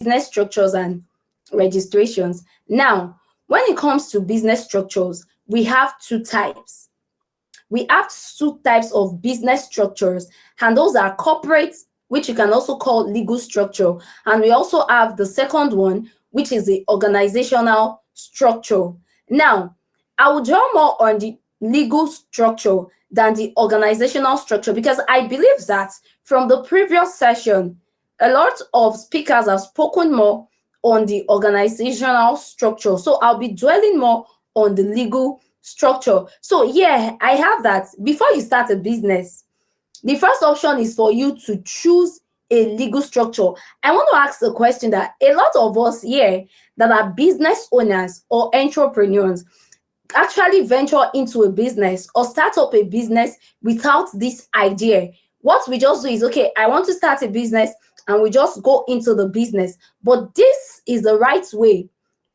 business structures and registrations. Now, when it comes to business structures, we have two types. We have two types of business structures, and those are corporate, which you can also call legal structure. And we also have the second one, which is the organizational structure. Now, I will draw more on the legal structure than the organizational structure, because I believe that from the previous session, a lot of speakers have spoken more on the organizational structure. So I'll be dwelling more on the legal structure. So yeah, I have that. Before you start a business, the first option is for you to choose a legal structure. I want to ask a question that a lot of us here that are business owners or entrepreneurs actually venture into a business or start up a business without this idea. What we just do is, okay, I want to start a business, and we just go into the business. But this is the right way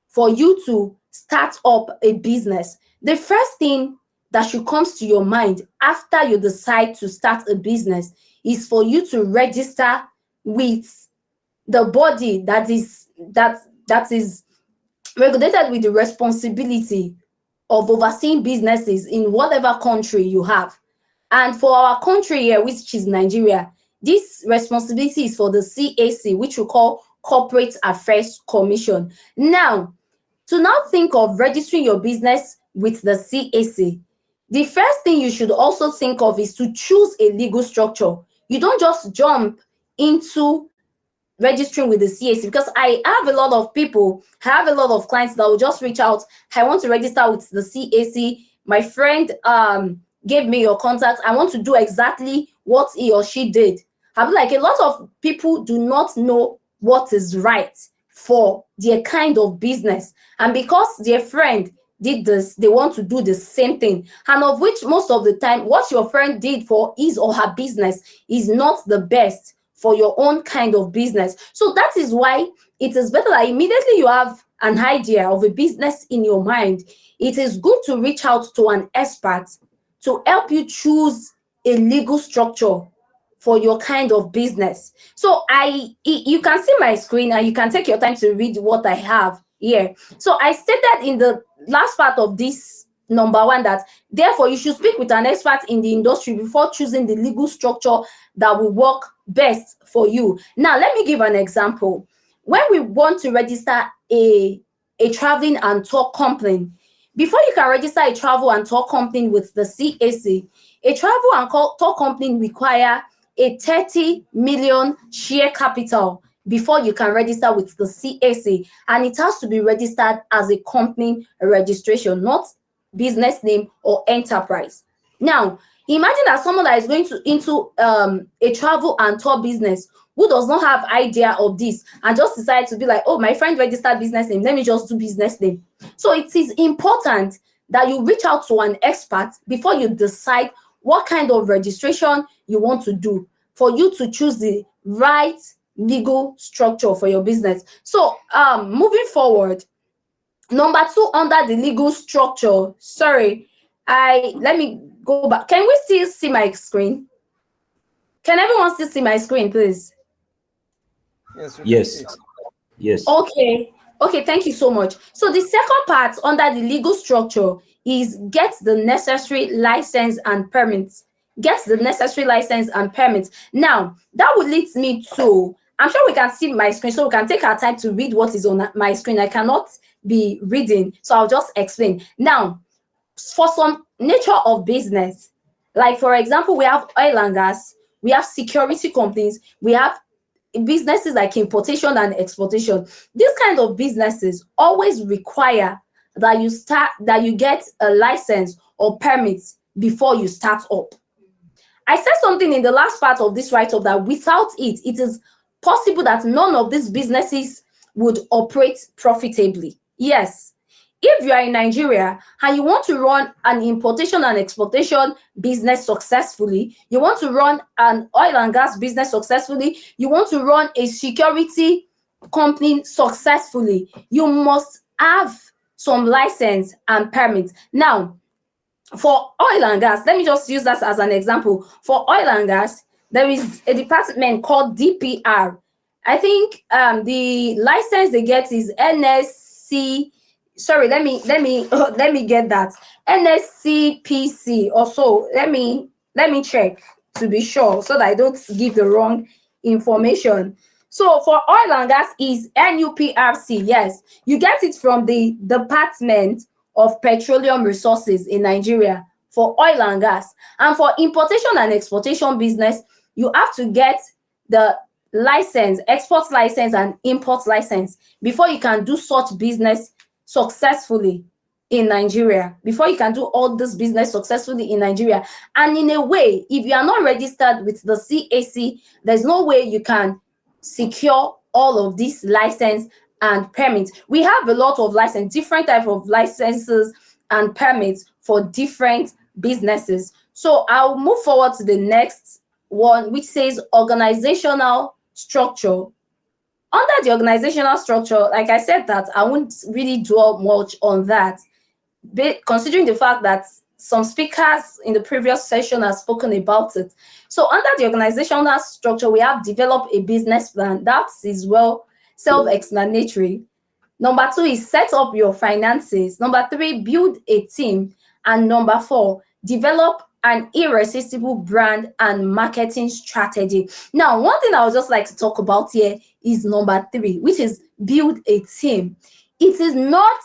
for you to start up a business. The first thing that should come to your mind after you decide to start a business is for you to register with the body that is regulated with the responsibility of overseeing businesses in whatever country you have. And for our country here, which is Nigeria, this responsibility is for the CAC, which we call Corporate Affairs Commission. Now, to now think of registering your business with the CAC, the first thing you should also think of is to choose a legal structure. You don't just jump into registering with the CAC, because I have a lot of people, I have a lot of clients that will just reach out. I want to register with the CAC. My friend gave me your contact. I want to do exactly what he or she did. I'm like, a lot of people do not know what is right for their kind of business. And because their friend did this, they want to do the same thing. And of which most of the time, what your friend did for his or her business is not the best for your own kind of business. So that is why it is better that immediately you have an idea of a business in your mind, it is good to reach out to an expert to help you choose a legal structure for your kind of business. So you can see my screen, and you can take your time to read what I have here. So I stated in the last part of this number one that therefore you should speak with an expert in the industry before choosing the legal structure that will work best for you. Now, let me give an example. When we want to register a traveling and tour company, before you can register a travel and tour company with the CAC, a travel and tour company require a 30 million share capital before you can register with the CAC, and it has to be registered as a company registration, not business name or enterprise. Now, imagine that someone that is going into a travel and tour business who does not have idea of this and just decide to be like, oh, my friend registered business name, let me just do business name. So it is important that you reach out to an expert before you decide what kind of registration you want to do, for you to choose the right legal structure for your business. So moving forward, number two under the legal structure, sorry, let me go back. Can we still see my screen? Can everyone still see my screen, please? Yes. Yes. Okay, thank you so much. So the second part under the legal structure is get the necessary license and permits. Get the necessary license and permits. Now, that would lead me to, I'm sure we can see my screen, so we can take our time to read what is on my screen. I cannot be reading, so I'll just explain. Now, for some nature of business, like for example, we have oil and gas, we have security companies, we have businesses like importation and exportation. These kind of businesses always require that you get a license or permits before you start up. I said something in the last part of this write-up that without it, it is possible that none of these businesses would operate profitably. Yes, if you are in Nigeria and you want to run an importation and exportation business successfully, you want to run an oil and gas business successfully, you want to run a security company successfully, you must have some license and permits. Now, for oil and gas, let me just use that as an example. For oil and gas, there is a department called DPR. I think the license they get is NSC. Sorry, let me get that. NSCPC or so. Let me check to be sure so that I don't give the wrong information. So for oil and gas is NUPRC. Yes, you get it from the Department of Petroleum Resources in Nigeria for oil and gas. And for importation and exportation business, you have to get the license, export license and import license before you can do such business successfully in Nigeria. Before you can do all this business successfully in Nigeria. And in a way, if you are not registered with the CAC, there's no way you can secure all of these license and permits. We have a lot of license, different type of licenses and permits for different businesses. So I'll move forward to the next one, which says organizational structure. Under the organizational structure, like I said, that I won't really dwell much on that, but considering the fact that some speakers in the previous session have spoken about it. So under the organizational structure, we have developed a business plan. That is well self-explanatory. Number 2 is set up your finances. Number 3, build a team. And number 4, develop an irresistible brand and marketing strategy. Now, one thing I would just like to talk about here is number 3, which is build a team. It is not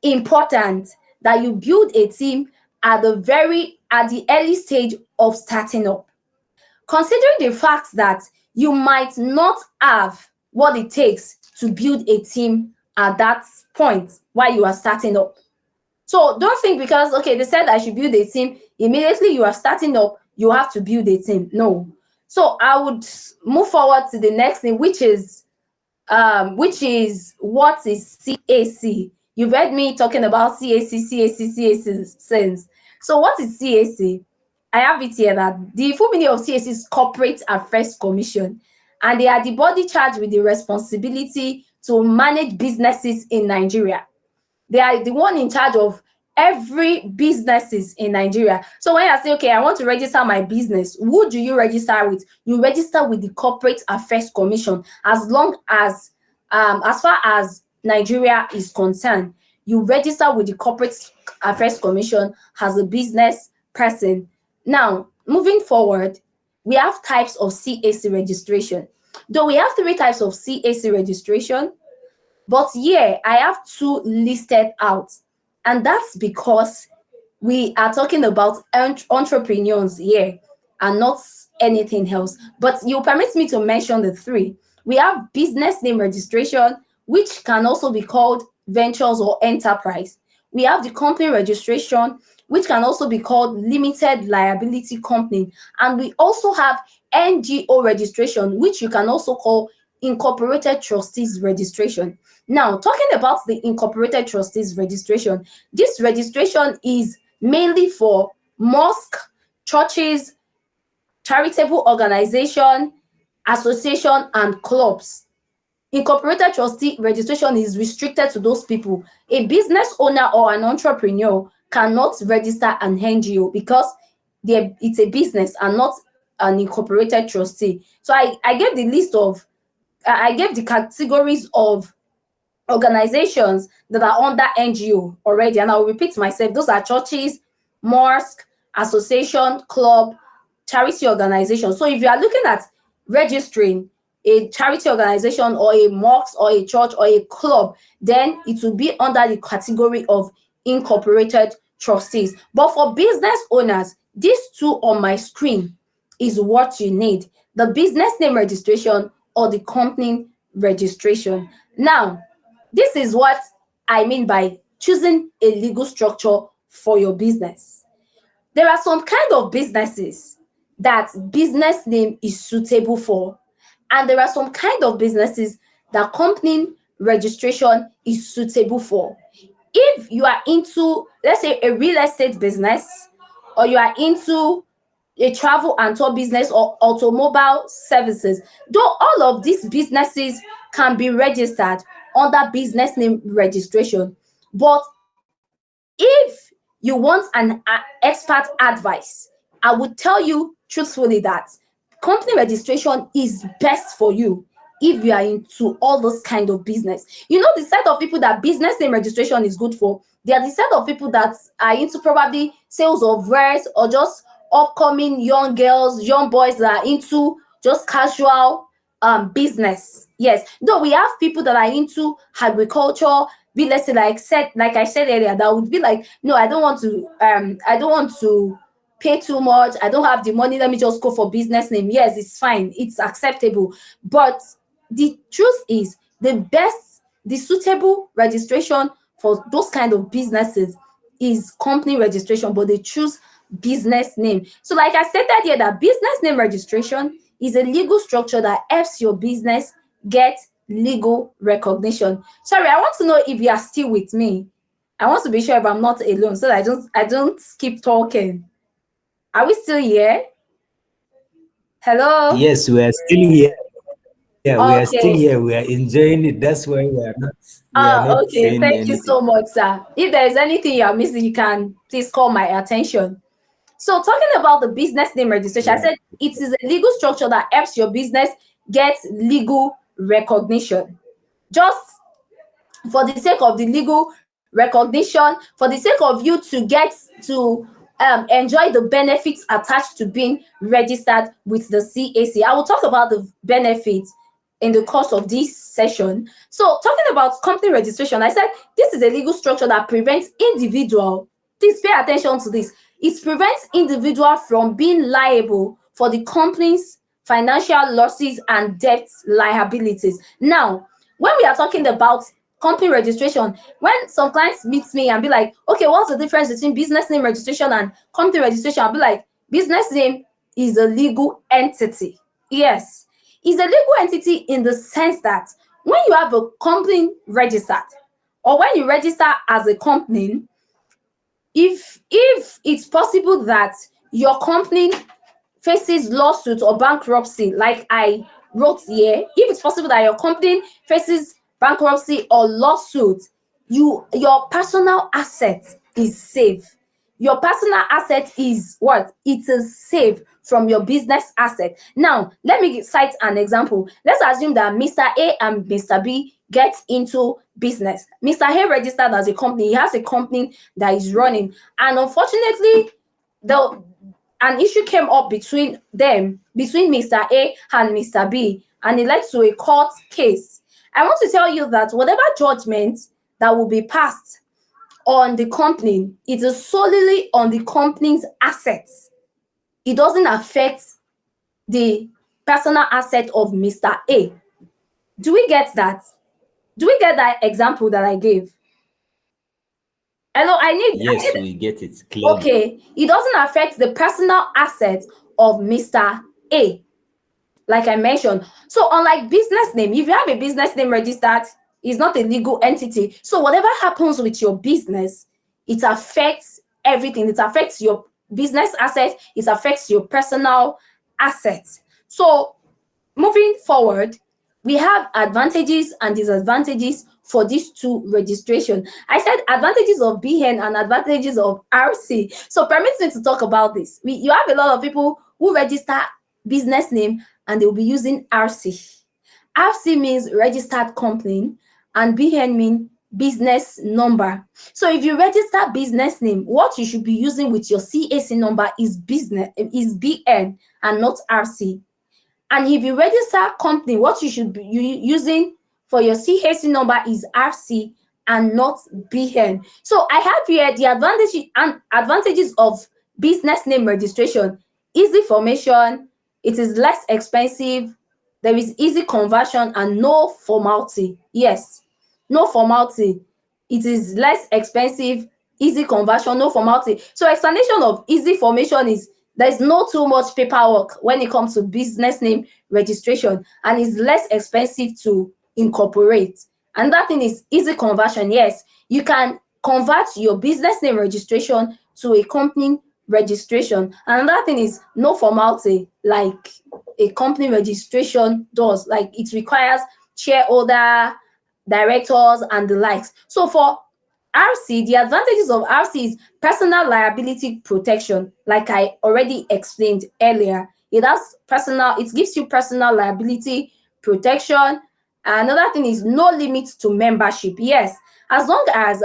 important that you build a team at the early stage of starting up. Considering the fact that you might not have what it takes to build a team at that point while you are starting up. So don't think because, okay, they said I should build a team, immediately you are starting up, you have to build a team. No. So I would move forward to the next thing, which is what is CAC? You've heard me talking about CAC since. So what is CAC? I have it here that the full meaning of CAC is Corporate Affairs Commission, and they are the body charged with the responsibility to manage businesses in Nigeria. They are the one in charge of every businesses in Nigeria. So when I say, okay, I want to register my business, who do you register with? You register with the Corporate Affairs Commission. As far as Nigeria is concerned, you register with the Corporate Affairs Commission as a business person. Now, moving forward, we have types of CAC registration. Though we have 3 types of CAC registration, but here I have 2 listed out, and that's because we are talking about entrepreneurs here and not anything else. But you permit me to mention the 3. We have business name registration, which can also be called ventures or enterprise. We have the company registration, which can also be called limited liability company. And we also have NGO registration, which you can also call incorporated trustees registration. Now, talking about the incorporated trustees registration, this registration is mainly for mosque, churches, charitable organization, association, and clubs. Incorporated trustee registration is restricted to those people. A business owner or an entrepreneur cannot register an NGO because it's a business and not an incorporated trustee. So I gave the categories of organizations that are under NGO already, and I'll repeat myself. Those are churches, mosque, association, club, charity organization. So if you are looking at registering a charity organization or a mosque or a church or a club, then it will be under the category of incorporated trustees. But for business owners, these 2 on my screen is what you need: the business name registration or the company registration. Now, this is what I mean by choosing a legal structure for your business. There are some kind of businesses that business name is suitable for, and there are some kind of businesses that company registration is suitable for. If you are into, let's say, a real estate business, or you are into a travel and tour business or automobile services, though all of these businesses can be registered under business name registration. But if you want an expert advice, I would tell you truthfully that company registration is best for you if you are into all those kind of business. You know, the set of people that business name registration is good for, they are the set of people that are into probably sales of wares, or just upcoming young girls, young boys that are into just casual business. Yes, though we have people that are into agriculture, be let's say like I said earlier, that would be like, no, I don't want to pay too much, I don't have the money, let me just go for business name. Yes, it's fine, it's acceptable. But the truth is, the suitable registration for those kind of businesses is company registration, but they choose business name. So like I stated here, that business name registration is a legal structure that helps your business get legal recognition. Sorry, I want to know if you are still with me. I want to be sure if I'm not alone, so that I don't keep talking. Are we still here? Hello? Yes, we are still here. We are still here. Okay. We are enjoying it. That's why we are not saying Okay. Thank you anything. so much, sir. If there is anything you are missing, you can please call my attention. So, talking about the business name registration, I Yeah. said it is a legal structure that helps your business get legal recognition. Just for the sake of the legal recognition, for the sake of you to get to enjoy the benefits attached to being registered with the CAC. I will talk about the benefits in the course of this session. So, talking about company registration, I said this is a legal structure that prevents individual, please pay attention to this, it prevents individual from being liable for the company's financial losses and debt liabilities. Now, when we are talking about company registration, when some clients meet me and be like, okay, what's the difference between business name registration and company registration? I'll be like, business name is a legal entity. Yes, it's a legal entity in the sense that when you have a company registered, or when you register as a company, if it's possible that your company faces lawsuit or bankruptcy, like I wrote here, if it's possible that your company faces bankruptcy or lawsuit, your personal asset is safe. Your personal asset is what? It is safe from your business asset. Now, let me cite an example. Let's assume that Mr. A and Mr. B get into business. Mr. A registered as a company, he has a company that is running, and unfortunately, the an issue came up between them, between Mr. A and Mr. B, and it led to a court case. I want to tell you that whatever judgment that will be passed on the company, it is solely on the company's assets. It doesn't affect the personal asset of Mr. A. Do we get that? Do we get that example that I gave? Hello, I Yes, need we get it clearly. okay. It doesn't affect the personal asset of Mr. A, like I mentioned. So, unlike business name, if you have a business name registered, it's not a legal entity. So, whatever happens with your business, it affects everything. It affects your business assets, it affects your personal assets. So, moving forward, we have advantages and disadvantages for these two registration. I said advantages of BN and advantages of RC. So permit me to talk about this. You have a lot of people who register business name and they will be using RC. RC means registered company and BN means business number. So if you register business name, what you should be using with your CAC number is BN and not RC. And if you register company, what you should be using for your CAC number is RC and not BN. So I have here the advantages of business name registration. Easy formation, it is less expensive, there is easy conversion and no formality. Yes, no formality. It is less expensive, easy conversion, no formality. So explanation of easy formation is there's no too much paperwork when it comes to business name registration, and it's less expensive to incorporate. And that thing is easy conversion. Yes, you can convert your business name registration to a company registration. And that thing is no formality like a company registration does. Like it requires shareholder, directors, and the likes. So for RC, the advantages of RC is personal liability protection, like I already explained earlier. It gives you personal liability protection. Another thing is no limit to membership. Yes, as long as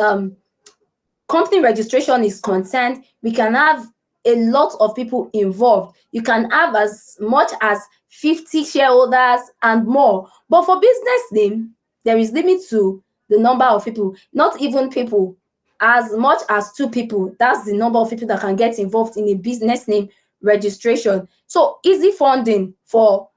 company registration is concerned, we can have a lot of people involved. You can have as much as 50 shareholders and more. But for business name, there is limit to the number of people. Not even people, as much as 2 people. That's the number of people that can get involved in a business name registration. So easy funding for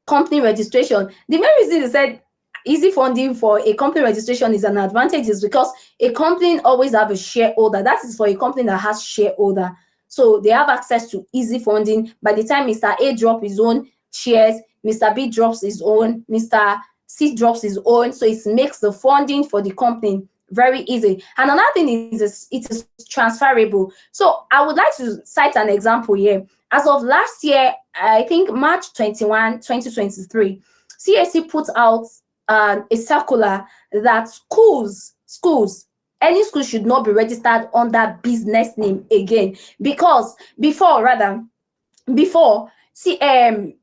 company registration. The main reason they said easy funding for a company registration is an advantage is because a company always have a shareholder. That is for a company that has shareholder. So they have access to easy funding. By the time Mr. A drops his own shares, Mr. B drops his own, Mr. C drops his own. So it makes the funding for the company very easy. And another thing is it is transferable. So I would like to cite an example here. As of last year, I think March 21, 2023, CAC put out a circular that schools, any school should not be registered under business name again, because before,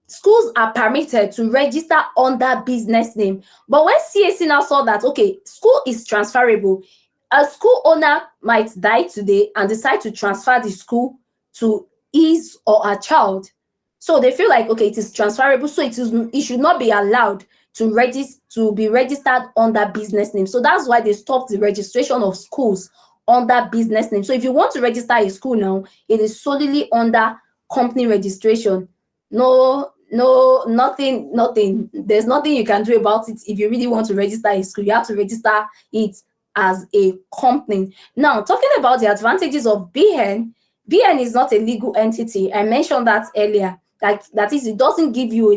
schools are permitted to register under business name. But when CAC now saw that, okay, school is transferable, a school owner might die today and decide to transfer the school to his or her child. So they feel like, okay, it is transferable, so it should not be allowed to be registered under business name. So that's why they stopped the registration of schools under business name. So if you want to register a school now, it is solely under company registration. Nothing. There's nothing you can do about it. If you really want to register a school, you have to register it as a company. Now, talking about the advantages of BN is not a legal entity. I mentioned that earlier. That is, it doesn't give you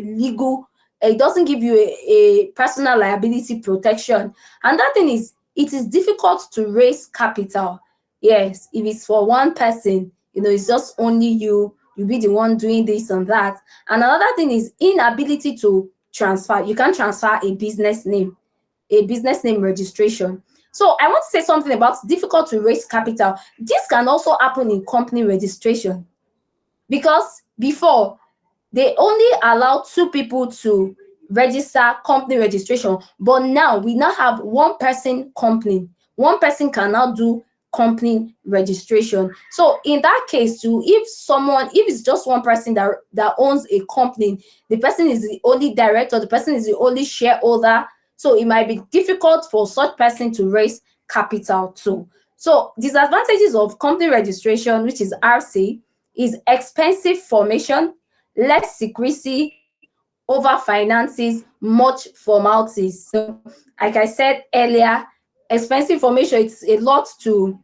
a personal liability protection. And that thing is, it is difficult to raise capital. Yes, if it's for one person, it's just only you be the one doing this and that. And another thing is inability to transfer. You can't transfer a business name registration. So I want to say something about difficult to raise capital. This can also happen in company registration, because before they only allow 2 people to register company registration, but now we now have one person company. One person can now do company registration. So in that case too, if it's just one person that owns a company, the person is the only director, the person is the only shareholder, so it might be difficult for such person to raise capital too. So disadvantages of company registration, which is RC, is expensive formation, less secrecy, over finances, much formalities. So like I said earlier, expensive formation, it's a lot to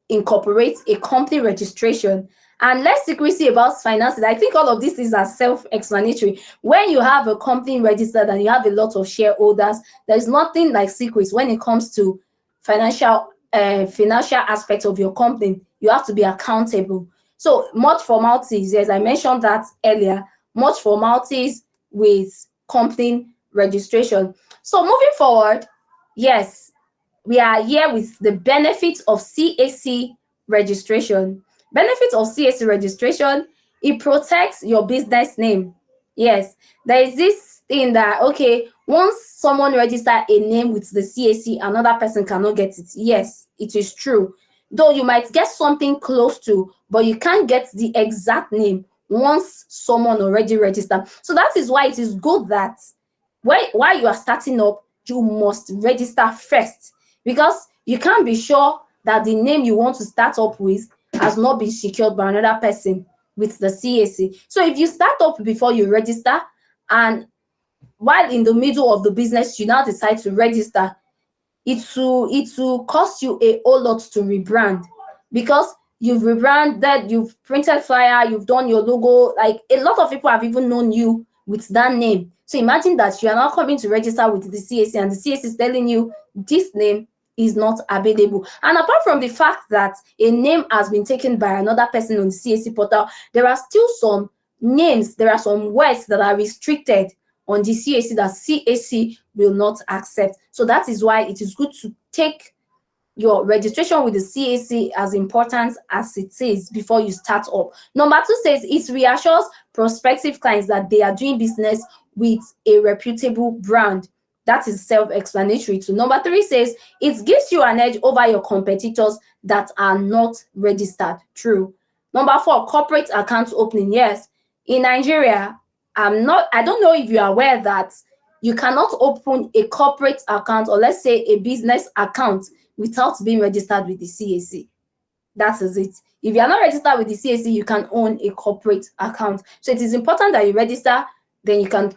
incorporate a company registration, and less secrecy about finances. I think all of these things are self-explanatory. When you have a company registered and you have a lot of shareholders, there's nothing like secrets when it comes to financial aspects of your company. You have to be accountable. So much formalities, as I mentioned that earlier, much formalities with company registration. So moving forward, yes, we are here with the benefits of CAC registration. Benefits of CAC registration: it protects your business name. Yes, there is this thing that, okay, once someone register a name with the CAC, another person cannot get it. Yes, it is true. Though you might get something close to, but you can't get the exact name once someone already registered. So that is why it is good that while you are starting up, you must register first, because you can't be sure that the name you want to start up with has not been secured by another person with the CAC. So if you start up before you register, and while in the middle of the business you now decide to register, it will cost you a whole lot to rebrand, because you've rebranded, you've printed flyer, you've done your logo. Like, a lot of people have even known you with that name. So imagine that you are now coming to register with the CAC, and the CAC is telling you this name is not available. And apart from the fact that a name has been taken by another person on the CAC portal, there are still some names, there are some words that are restricted on the CAC that CAC will not accept. So that is why it is good to take your registration with the CAC as important as it is before you start up. Number 2 says it reassures prospective clients that they are doing business with a reputable brand. That is self-explanatory too. Number 3 says it gives you an edge over your competitors that are not registered. True. Number 4, corporate account opening. Yes, in Nigeria, I don't know if you are aware that you cannot open a corporate account, or let's say a business account, without being registered with the CAC. That is it. If you are not registered with the CAC, you can own a corporate account. So it is important that you register, then you can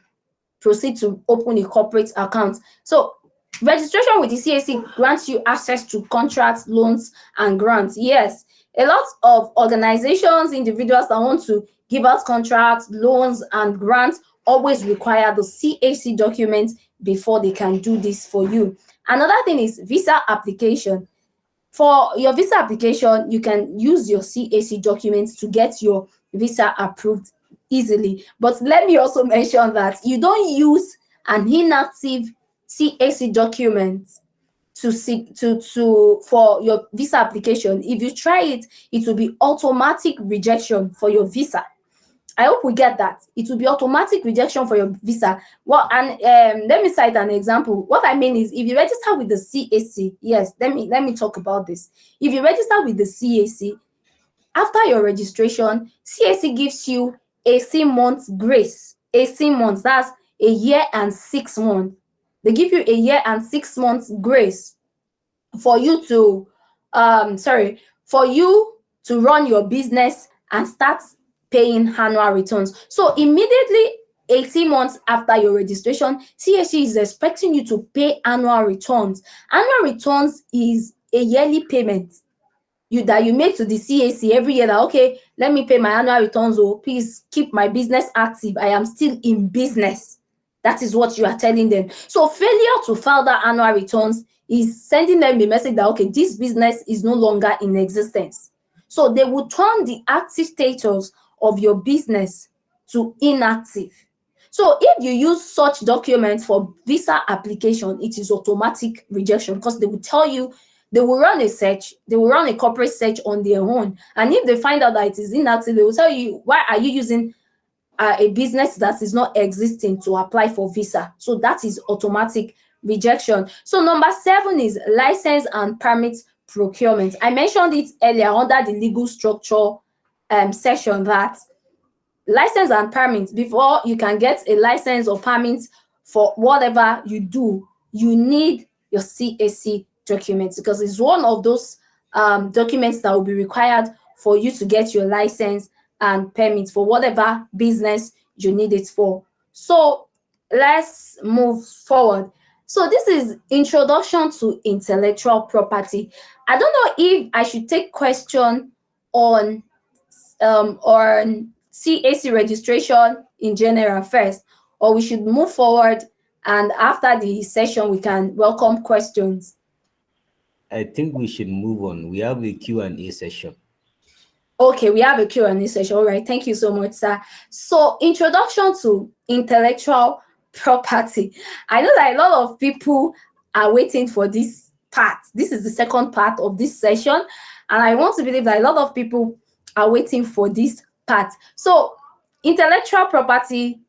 proceed to open a corporate account. So registration with the CAC grants you access to contracts, loans, and grants. Yes, a lot of organizations, individuals that want to give out contracts, loans, and grants always require the CAC document before they can do this for you. Another thing is visa application. For your visa application, you can use your CAC documents to get your visa approved easily. But let me also mention that you don't use an inactive CAC document for your visa application. If you try it, it will be automatic rejection for your visa. I hope we get that. It will be automatic rejection for your visa. Well, and let me cite an example. What I mean is, if you register with the CAC, yes, let me talk about this. If you register with the CAC, after your registration, CAC gives you 18 months grace. 18 months, that's a year and 6 months. They give you a year and 6 months grace for you to run your business and start paying annual returns. So immediately 18 months after your registration, CAC is expecting you to pay annual returns. Annual returns is a yearly payment that you make to the CAC every year, that okay, let me pay my annual returns, or please keep my business active. I am still in business. That is what you are telling them. So failure to file that annual returns is sending them a message that okay, this business is no longer in existence. So they will turn the active status of your business to inactive. So if you use such documents for visa application, it is automatic rejection, because they will tell you, they will run a search, they will run a corporate search on their own. And if they find out that it is inactive, they will tell you, why are you using a business that is not existing to apply for visa? So that is automatic rejection. So number 7 is license and permit procurement. I mentioned it earlier under the legal structure session, that license and permits, before you can get a license or permit for whatever you do, you need your CAC documents, because it's one of those documents that will be required for you to get your license and permit for whatever business you need it for. So let's move forward. So this is introduction to intellectual property. I don't know if I should take question on CAC registration in general first, or we should move forward, and after the session we can welcome questions. I think we should move on. We have a Q&A session. Okay, we have a Q&A session. All right, thank you so much, sir. So introduction to intellectual property. I know that a lot of people are waiting for this part. This is the second part of this session, and I want to believe that a lot of people are waiting for this part. So intellectual property,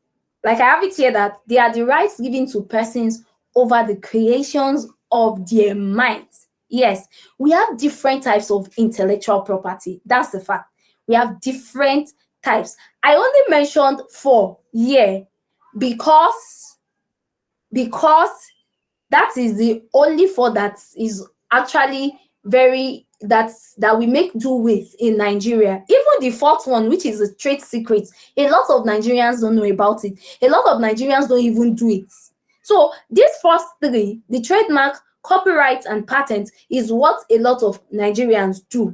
like I have it here, that they are the rights given to persons over the creations of their minds. Yes, we have different types of intellectual property. That's the fact. We have different types. I only mentioned 4 here because that is the only 4 that is actually that we make do with in Nigeria. Even the 4th one, which is a trade secret, a lot of Nigerians don't know about it. A lot of Nigerians don't even do it. So these first 3, the trademark, copyright, and patent, is what a lot of Nigerians do.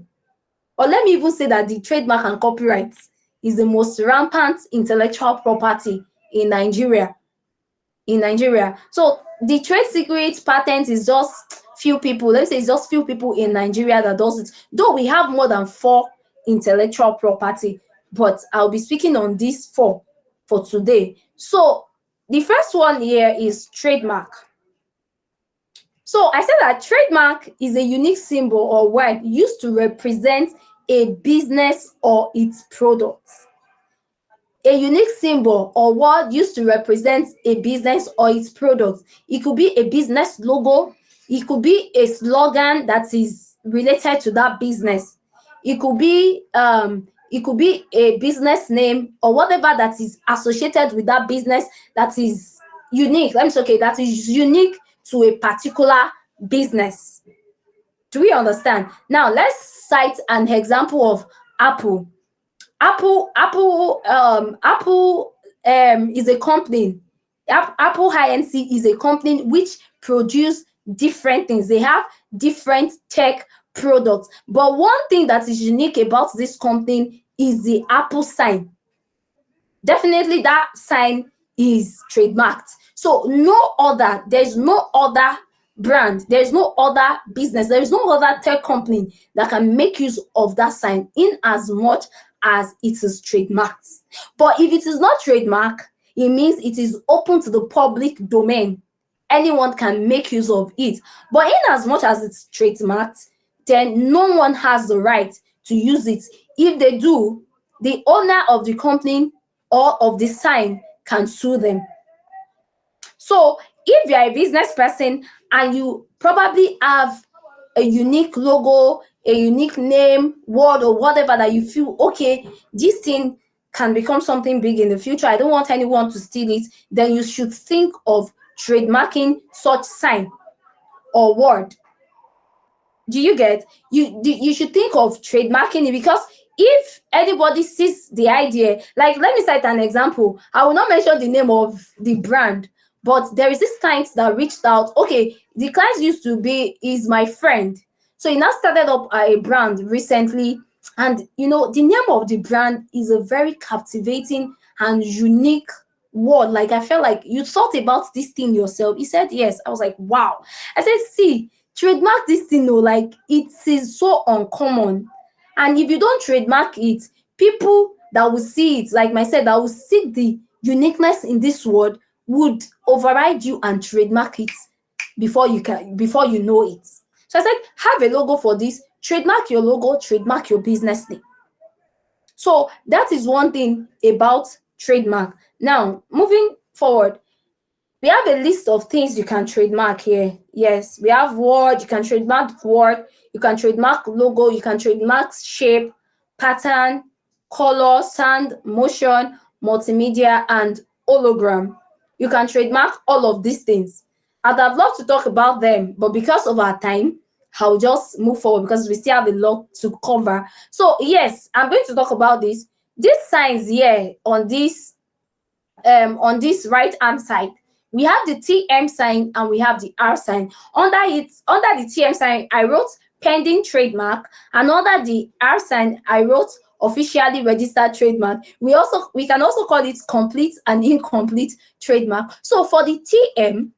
Or let me even say that the trademark and copyright is the most rampant intellectual property in Nigeria. So the trade secret, patent is just few people. Let's say it's just few people in Nigeria that does it. Though we have more than 4 intellectual property, but I'll be speaking on these 4 for today. So the first one here is trademark. So I said that trademark is a unique symbol or word used to represent a business or its products. a unique symbol or word used to represent a business or its product. It could be a business logo. It could be a slogan that is related to that business. It could be a business name or whatever that is associated with that business that is unique. Let me say, okay, that is unique to a particular business. Do we understand? Now let's cite an example of Apple. Apple is a company. Apple Inc. is a company which produce different things. They have different tech products. But one thing that is unique about this company is the Apple sign. Definitely that sign is trademarked. So there's no other brand, there's no other business, there is no other tech company that can make use of that sign in as much as it is trademarked. But if it is not trademarked, it means it is open to the public domain. Anyone can make use of it. But in as much as it's trademarked, then no one has the right to use it. If they do, the owner of the company or of the sign can sue them. So if you're a business person and you probably have a unique logo, a unique name, word, or whatever that you feel, okay, this thing can become something big in the future, I don't want anyone to steal it, then you should think of trademarking such sign or word. Do you get? You should think of trademarking it, because if anybody sees the idea, like let me cite an example. I will not mention the name of the brand, but there is this client that reached out. Okay, the client used to be is my friend, so he now started up a brand recently, and the name of the brand is a very captivating and unique word. Like, I felt like you thought about this thing yourself. He said yes. I was like, wow. I said, see, trademark this thing, like it is so uncommon, and if you don't trademark it, people that will see it, like myself, that will see the uniqueness in this word, would override you and trademark it before you know it. So I said, have a logo for this, trademark your logo, trademark your business name. So that is one thing about trademark. Now moving forward, we have a list of things you can trademark here. Yes, we have word, you can trademark word, you can trademark logo, you can trademark shape, pattern, color, sound, motion, multimedia, and hologram. You can trademark all of these things. I'd have loved to talk about them, but because of our time, I'll just move forward because we still have a lot to cover. So yes, I'm going to talk about this. These signs here on this right hand side, we have the TM sign and we have the R sign. Under the TM sign, I wrote pending trademark, and under the R sign, I wrote officially registered trademark. We can also call it complete and incomplete trademark. So for the TM,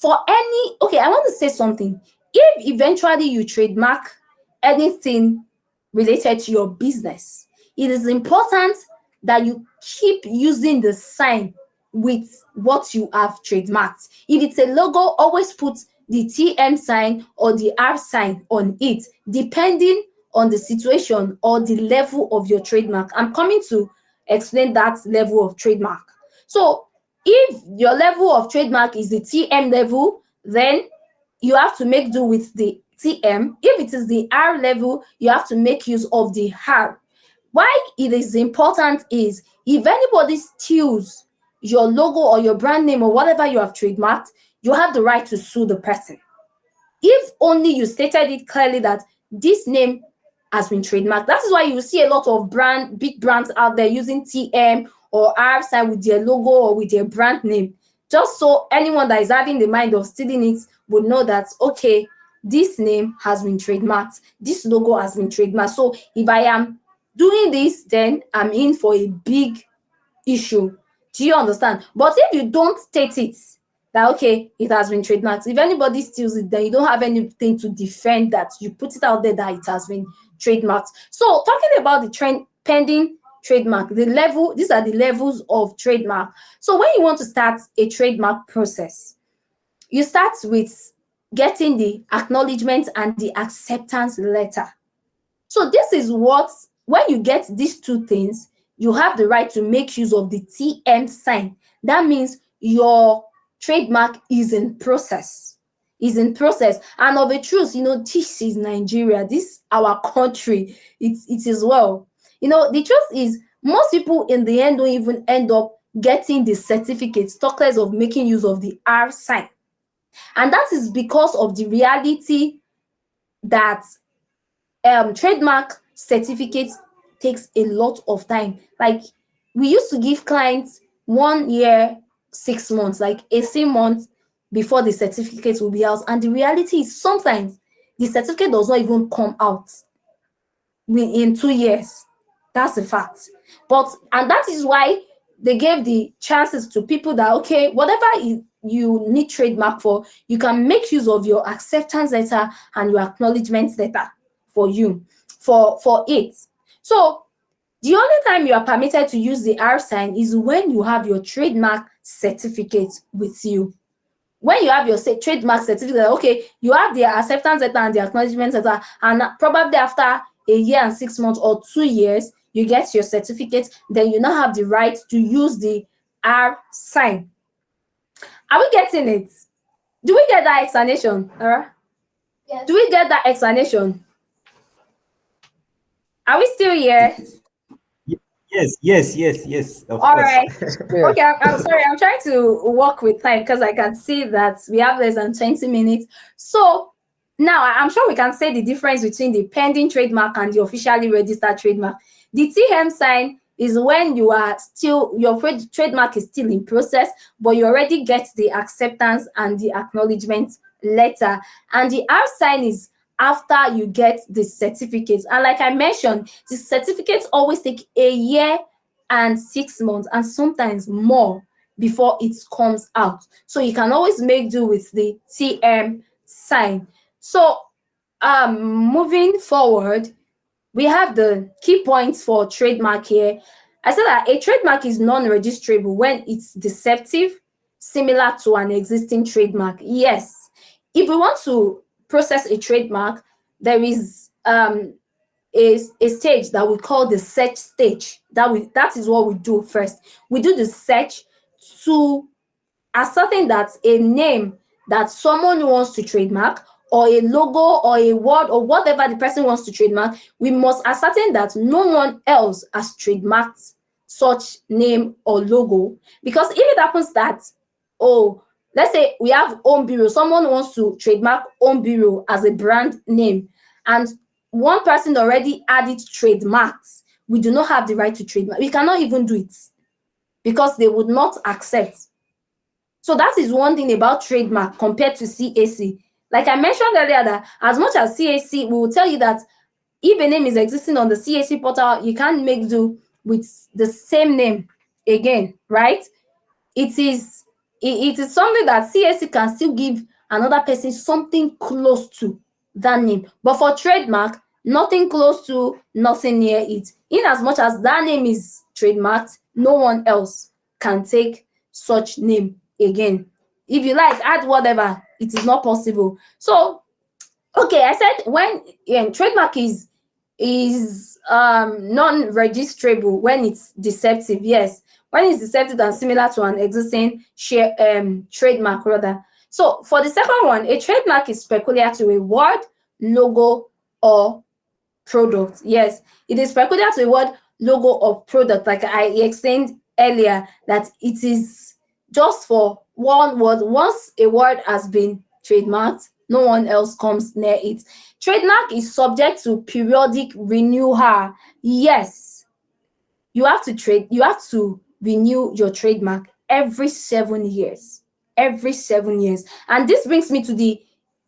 I want to say something. If eventually you trademark anything related to your business, it is important that you keep using the sign with what you have trademarked. If it's a logo, always put the TM sign or the R sign on it, depending on the situation or the level of your trademark. I'm coming to explain that level of trademark. So if your level of trademark is the TM level, then you have to make do with the TM. If it is the R level, you have to make use of the R. Why it is important is, if anybody steals your logo or your brand name or whatever you have trademarked, you have the right to sue the person. If only you stated it clearly that this name has been trademarked. That is why you see a lot of big brands out there using TM or R sign with their logo or with their brand name, just so anyone that is having the mind of stealing it would know that, okay, this name has been trademarked, this logo has been trademarked. So if I am doing this, then I'm in for a big issue. Do you understand? But if you don't state it, that okay, it has been trademarked, if anybody steals it, then you don't have anything to defend that. You put it out there that it has been trademarked. So talking about the pending trademark, these are the levels of trademark. So when you want to start a trademark process, you start with getting the acknowledgement and the acceptance letter. So this is when you get these two things, you have the right to make use of the TM sign. That means your trademark is in process. And of a truth, this is Nigeria, this our country. It is well. The truth is, most people in the end don't even end up getting the certificates, talk less of making use of the R sign. And that is because of the reality that trademark certificates takes a lot of time. Like, we used to give clients 1 year, 6 months, like 18 months before the certificate will be out. And the reality is, sometimes the certificate does not even come out in 2 years. That's a fact. And that is why they gave the chances to people that, okay, whatever you need trademark for, you can make use of your acceptance letter and your acknowledgement letter for it. So the only time you are permitted to use the R sign is when you have your trademark certificate with you. When you have your trademark certificate, okay, you have the acceptance letter and the acknowledgement letter, and probably after a year and 6 months or 2 years, you get your certificate, then you now have the right to use the R sign. Are we getting it? Do we get that explanation? Yes. Do we get that explanation? Are we still here? Yes. Of All course. right. Yeah. Okay, I'm sorry. I'm trying to work with time because I can see that we have less than 20 minutes. So now I'm sure we can say the difference between the pending trademark and the officially registered trademark. The TM sign is when your trademark is still in process, but you already get the acceptance and the acknowledgement letter. And the R sign is after you get the certificate. And like I mentioned, the certificates always take a year and 6 months and sometimes more before it comes out. So you can always make do with the TM sign. So moving forward, we have the key points for trademark here. I said that a trademark is non-registrable when it's deceptive, similar to an existing trademark. Yes, if we want to process a trademark, there is a stage that we call the search stage. That is what we do first. We do the search to ascertain that a name that someone wants to trademark, or a logo or a word or whatever the person wants to trademark, we must ascertain that no one else has trademarked such name or logo. Because if it happens that, let's say we have Home Bureau, someone wants to trademark Home Bureau as a brand name, and one person already had it trademarked, we do not have the right to trademark. We cannot even do it because they would not accept. So that is one thing about trademark compared to CAC. Like I mentioned earlier, that as much as CAC, we will tell you that if a name is existing on the CAC portal, you can't make do with the same name again, right? It is something that CAC can still give another person something close to that name. But for trademark, nothing close to, nothing near it. In as much as that name is trademarked, no one else can take such name again. If you like, add whatever, it is not possible. So, okay, I said when trademark is non-registrable when it's deceptive. Yes, when it's deceptive and similar to an existing trademark rather. So for the second one, a trademark is peculiar to a word, logo, or product. Yes, it is peculiar to a word, logo, or product. Like I explained earlier, that it is just for one word. Once a word has been trademarked, no one else comes near it. Trademark is subject to periodic renewal. Yes, you have to renew your trademark every 7 years. Every 7 years. And this brings me to the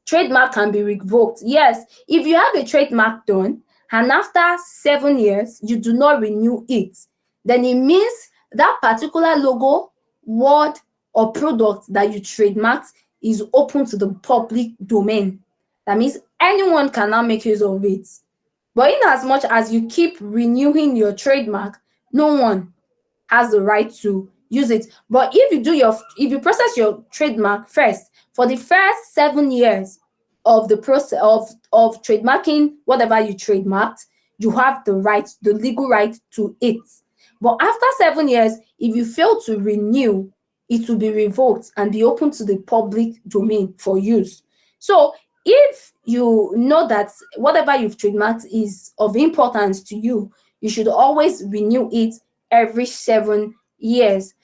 trademark can be revoked. Yes, if you have a trademark done and after 7 years you do not renew it, then it means that particular logo, word, or product that you trademarked is open to the public domain. That means anyone can now make use of it. But in as much as you keep renewing your trademark, no one has the right to use it. But if you process your trademark first, for the first 7 years of the process of trademarking whatever you trademarked, you have the legal right to it. But after 7 years, if you fail to renew, it will be revoked and be open to the public domain for use. So if you know that whatever you've trademarked is of importance to you, you should always renew it every 7 years.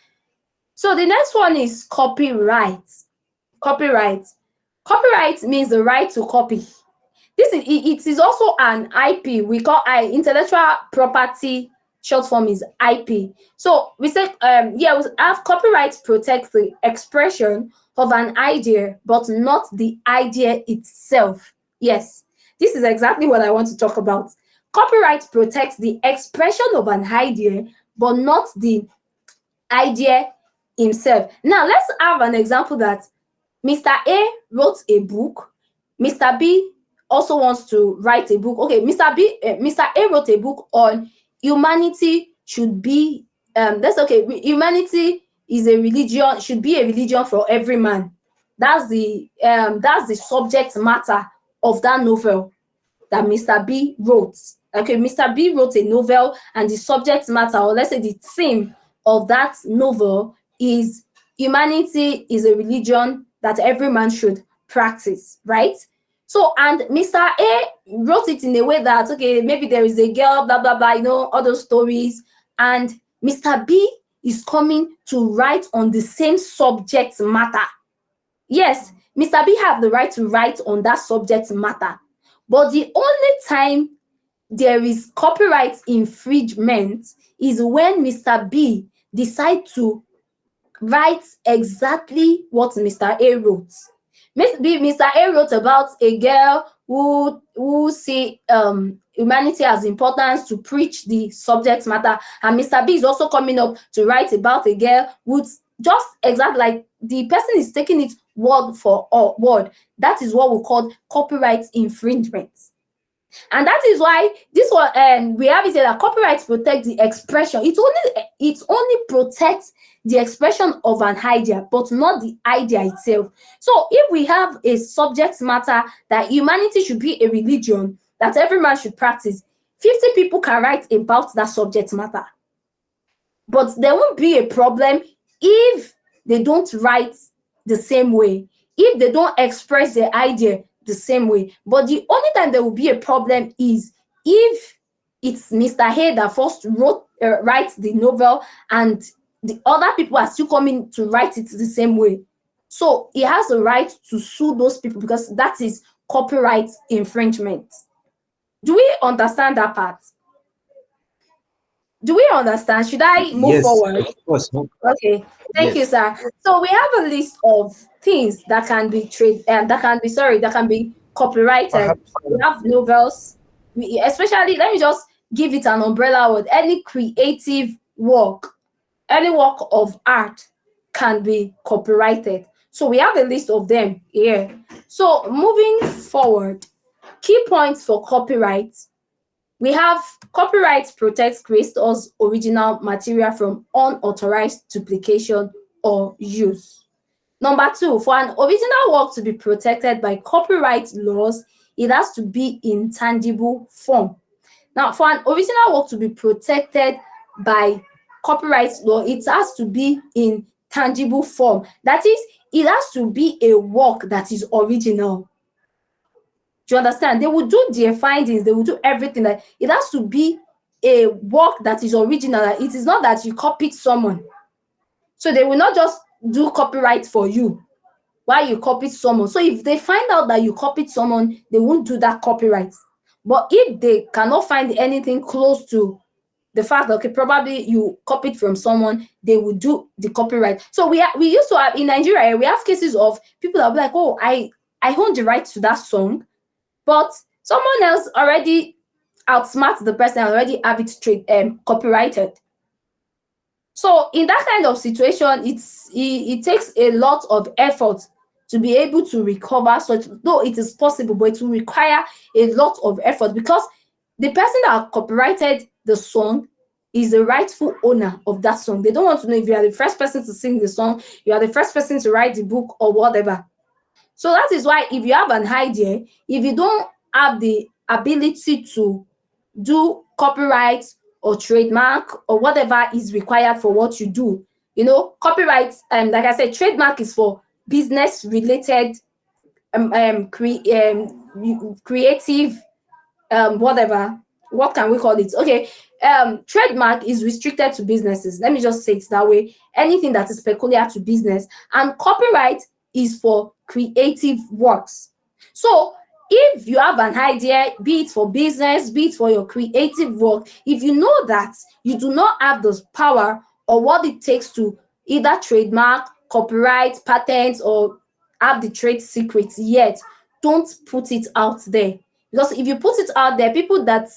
So the next one is copyright. Copyright. Copyright means the right to copy. It is also an IP. We call intellectual property. Short form is IP. So we say we have copyright protects the expression of an idea, but not the idea itself. Yes, this is exactly what I want to talk about. Copyright protects the expression of an idea, but not the idea himself. Now let's have an example that Mr. A wrote a book. Mr. B also wants to write a book. Okay, Mr. A wrote a book on humanity should be that's okay. Humanity is a religion, should be a religion for every man. That's the subject matter of that novel that Mr. B wrote. Okay, Mr. B wrote a novel, and the subject matter, or let's say the theme of that novel, is humanity is a religion that every man should practice, right? So, and Mr. A wrote it in a way that, okay, maybe there is a girl, blah, blah, blah, all those stories. And Mr. B is coming to write on the same subject matter. Yes, Mr. B have the right to write on that subject matter. But the only time there is copyright infringement is when Mr. B decides to write exactly what Mr. A wrote. Maybe Mr. A wrote about a girl who see humanity as importance to preach the subject matter, and Mr. B is also coming up to write about a girl who's just exactly like the person is taking it word for word. That is what we call copyright infringement. And that is why this one we have it here that copyright protects the expression. It only protects the expression of an idea, but not the idea itself. So if we have a subject matter that humanity should be a religion that every man should practice, 50 people can write about that subject matter. But there won't be a problem if they don't write the same way, if they don't express their idea the same way. But the only time there will be a problem is if it's Mr. A that first writes the novel and the other people are still coming to write it the same way. So he has the right to sue those people because that is copyright infringement. Do we understand that part? Do we understand? Should I move forward? Of course. Okay, thank you, sir. So we have a list of things that can be that can be copyrighted. We have novels, especially, let me just give it an umbrella word. Any creative work, any work of art can be copyrighted. So we have a list of them here. So moving forward, key points for copyright. We have copyright protects creators' original material from unauthorized duplication or use. Number 2, for an original work to be protected by copyright laws, it has to be in tangible form. Now, for an original work to be protected by copyright law, it has to be in tangible form. That is, it has to be a work that is original. Do you understand? They will do their findings, they will do everything. Like, it has to be a work that is original. Like, it is not that you copied someone. So they will not just do copyright for you while you copied someone. So if they find out that you copied someone, they won't do that copyright. But if they cannot find anything close to the fact that, okay, probably you copied from someone, they will do the copyright. So we used to have in Nigeria, we have cases of people that will be like, oh, I own the rights to that song, but someone else already outsmarts the person and already have it copyrighted. So in that kind of situation, it takes a lot of effort to be able to recover. So though it is possible, but it will require a lot of effort because the person that copyrighted the song is the rightful owner of that song. They don't want to know if you are the first person to sing the song, you are the first person to write the book or whatever. So that is why if you have an idea, if you don't have the ability to do copyright or trademark or whatever is required for what you do. You know, copyright, like I said, trademark is for business related creative whatever, what can we call it? Okay, trademark is restricted to businesses. Let me just say it that way. Anything that is peculiar to business. And copyright is for creative works. So if you have an idea, be it for business, be it for your creative work, if you know that you do not have the power or what it takes to either trademark, copyright, patent, or have the trade secrets yet, don't put it out there. Because if you put it out there, people that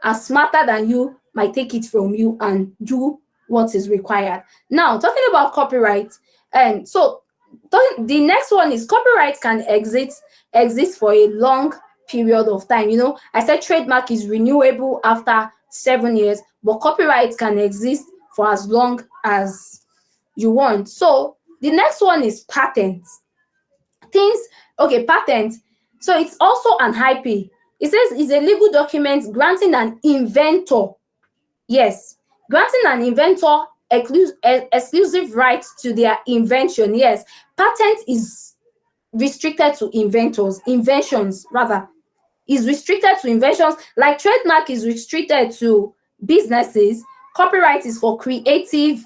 are smarter than you might take it from you and do what is required. Now, talking about copyright, and so the next one is copyright can exist for a long period of time. You know, I said trademark is renewable after 7 years, but copyright can exist for as long as you want. So the next one is patent. Patent. So it's also an IP. It says it's a legal document granting an inventor, yes, granting an inventor exclusive rights to their invention. Yes, patent is restricted to inventions rather, is restricted to inventions, like trademark is restricted to businesses, copyright is for creative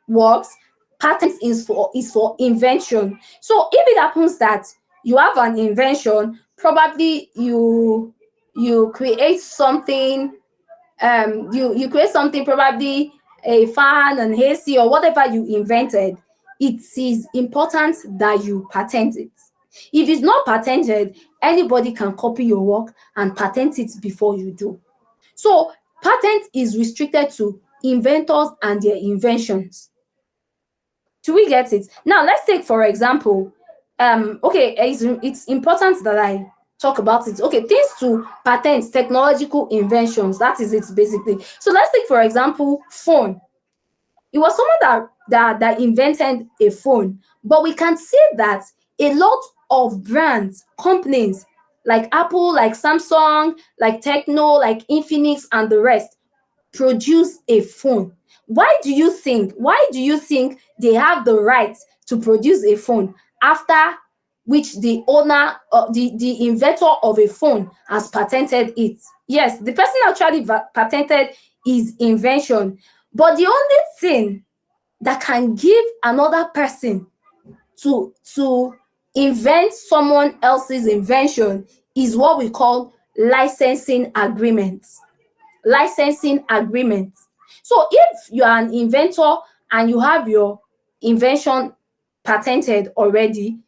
works, patent is for invention. So if it happens that you have an invention, probably you create something, you create something, probably a fan, an AC, or whatever you invented, it is important that you patent it. If it's not patented, anybody can copy your work and patent it before you do. So patent is restricted to inventors and their inventions. Do we get it? Now let's take for example, it's important that I talk about it. Okay, things to patent, technological inventions, that is it basically. So let's take for example phone. It was someone that invented a phone, but we can see that a lot of brands, companies like Apple, like Samsung, like Techno, like Infinix, and the rest produce a phone. Why do you think they have the right to produce a phone after which the owner, the inventor of a phone has patented it? Yes, the person actually patented his invention, but the only thing that can give another person to invent someone else's invention is what we call licensing agreements. Licensing agreements. So if you are an inventor and you have your invention patented already,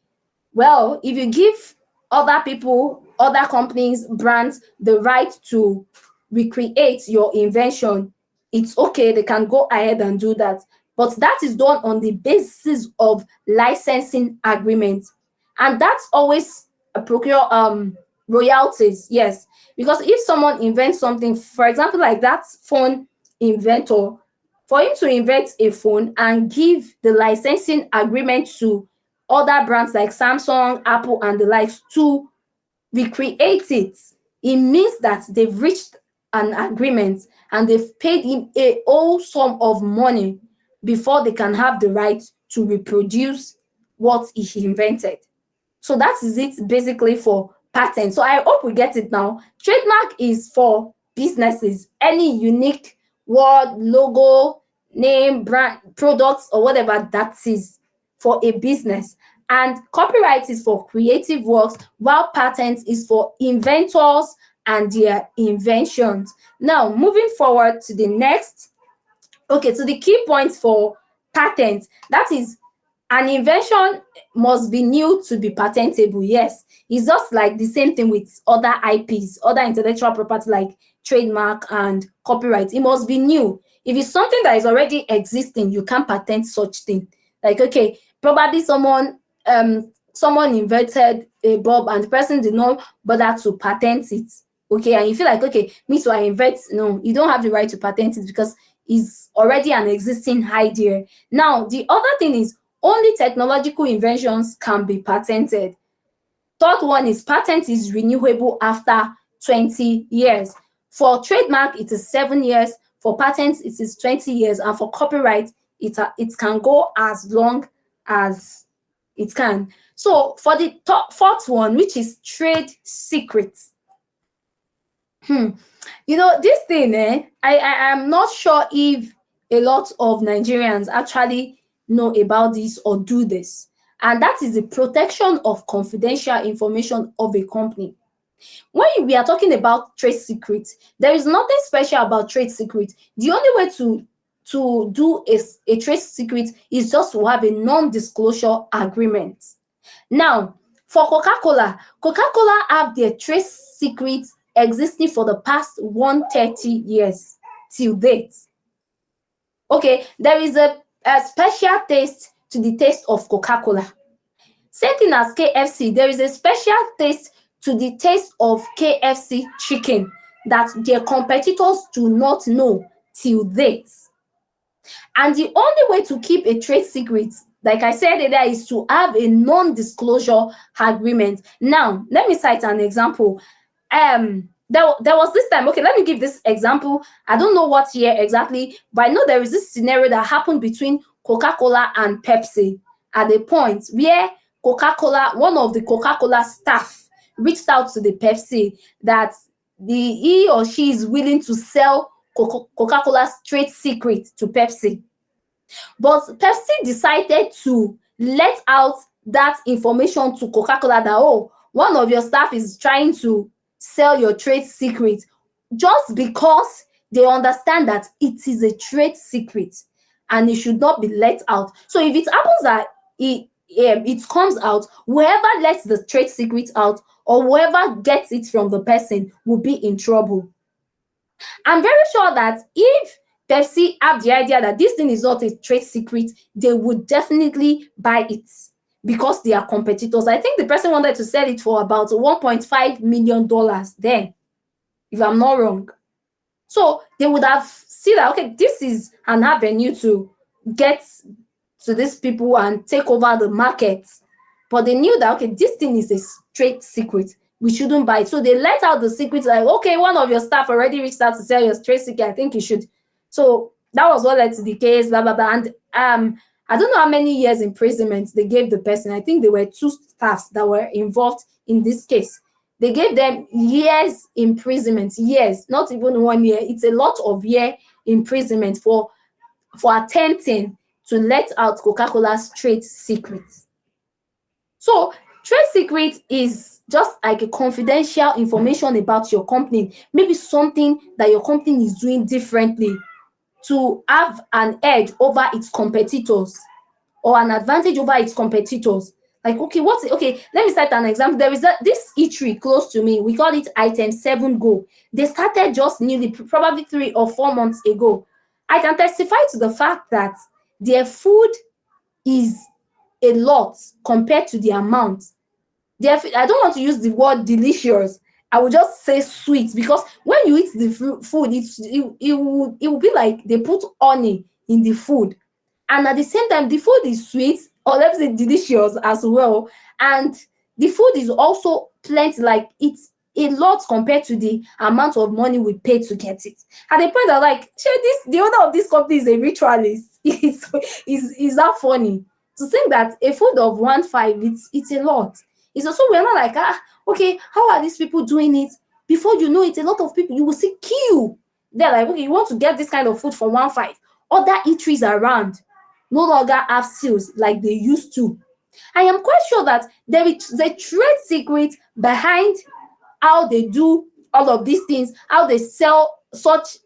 well, if you give other people, other companies, brands the right to recreate your invention, it's okay, they can go ahead and do that. But that is done on the basis of licensing agreements. And that's always procure royalties, yes. Because if someone invents something, for example, like that phone inventor, for him to invent a phone and give the licensing agreement to other brands like Samsung, Apple, and the likes to recreate it, it means that they've reached an agreement and they've paid him a whole sum of money before they can have the right to reproduce what he invented. So that is it basically for patent. So I hope we get it now. Trademark is for businesses, any unique word, logo, name, brand, products, or whatever that is for a business. And copyright is for creative works, while patent is for inventors and their inventions. Now, moving forward to the next, to the key points for patent, that is, an invention must be new to be patentable. Yes, it's just like the same thing with other IPs, other intellectual property like trademark and copyright. It must be new. If it's something that is already existing, you can't patent such thing. Like, okay, probably someone invented a bulb and the person did not bother to patent it. Okay, and you feel like, okay, me too, I invent. No, you don't have the right to patent it because it's already an existing idea. Now, the other thing is only technological inventions can be patented. Third one is patent is renewable after 20 years. For trademark, it is 7 years. For patents, it is 20 years, and for copyright, it can go as long as it can. So for the fourth one, which is trade secrets. You know, this thing, I am not sure if a lot of Nigerians actually know about this or do this. And that is the protection of confidential information of a company. When we are talking about trade secrets, there is nothing special about trade secrets. The only way to do a trade secret is just to have a non-disclosure agreement. Now, for Coca-Cola have their trade secrets existing for the past 130 years till date. Okay, there is a special taste to the taste of Coca-Cola. Same thing as KFC, there is a special taste to the taste of KFC chicken that their competitors do not know till date. And the only way to keep a trade secret, like I said earlier, is to have a non-disclosure agreement. Now, let me cite an example. There was this time, okay, let me give this example. I don't know what year exactly, but I know there is this scenario that happened between Coca-Cola and Pepsi at a point where Coca-Cola, one of the Coca-Cola staff reached out to the Pepsi that he or she is willing to sell Coca-Cola's trade secret to Pepsi. But Pepsi decided to let out that information to Coca-Cola that, oh, one of your staff is trying to sell your trade secret, just because they understand that it is a trade secret and it should not be let out. So if it happens that it comes out, whoever lets the trade secret out or whoever gets it from the person will be in trouble. I'm very sure that if Pepsi have the idea that this thing is not a trade secret, they would definitely buy it because they are competitors. I think the person wanted to sell it for about $1.5 million then, if I'm not wrong. So they would have seen that, okay, this is an avenue to get to these people and take over the market. But they knew that, okay, this thing is a trade secret. We shouldn't buy it. So they let out the secret, like, okay, one of your staff already reached out to sell your trade secret. I think you should. So that was what led to the case, blah, blah, blah. And I don't know how many years imprisonment they gave the person. I think there were 2 staffs that were involved in this case. They gave them years imprisonment, years, not even 1 year. It's a lot of year imprisonment for attempting to let out Coca-Cola's trade secrets. So trade secret is just like a confidential information about your company, maybe something that your company is doing differently to have an edge over its competitors or an advantage over its competitors. Like, okay, let me cite an example. There is this eatery close to me. We call it Item 7 Go. They started just nearly probably 3 or 4 months ago. I can testify to the fact that their food is a lot compared to the amount. I don't want to use the word delicious. I would just say sweet, because when you eat the food, it will be like they put honey in the food, and at the same time the food is sweet, or let's say delicious as well, and the food is also plenty. Like, it's a lot compared to the amount of money we pay to get it. At the point I'm like, the owner of this company is a ritualist. Is that funny to think that a food of 1.5, it's a lot. It's also, we're not like, okay, how are these people doing it? Before you know it, a lot of people, you will see queue. They're like, okay, you want to get this kind of food for 1.5. Other eateries around no longer have sales like they used to. I am quite sure that there is a trade secret behind how they do all of these things, how they sell such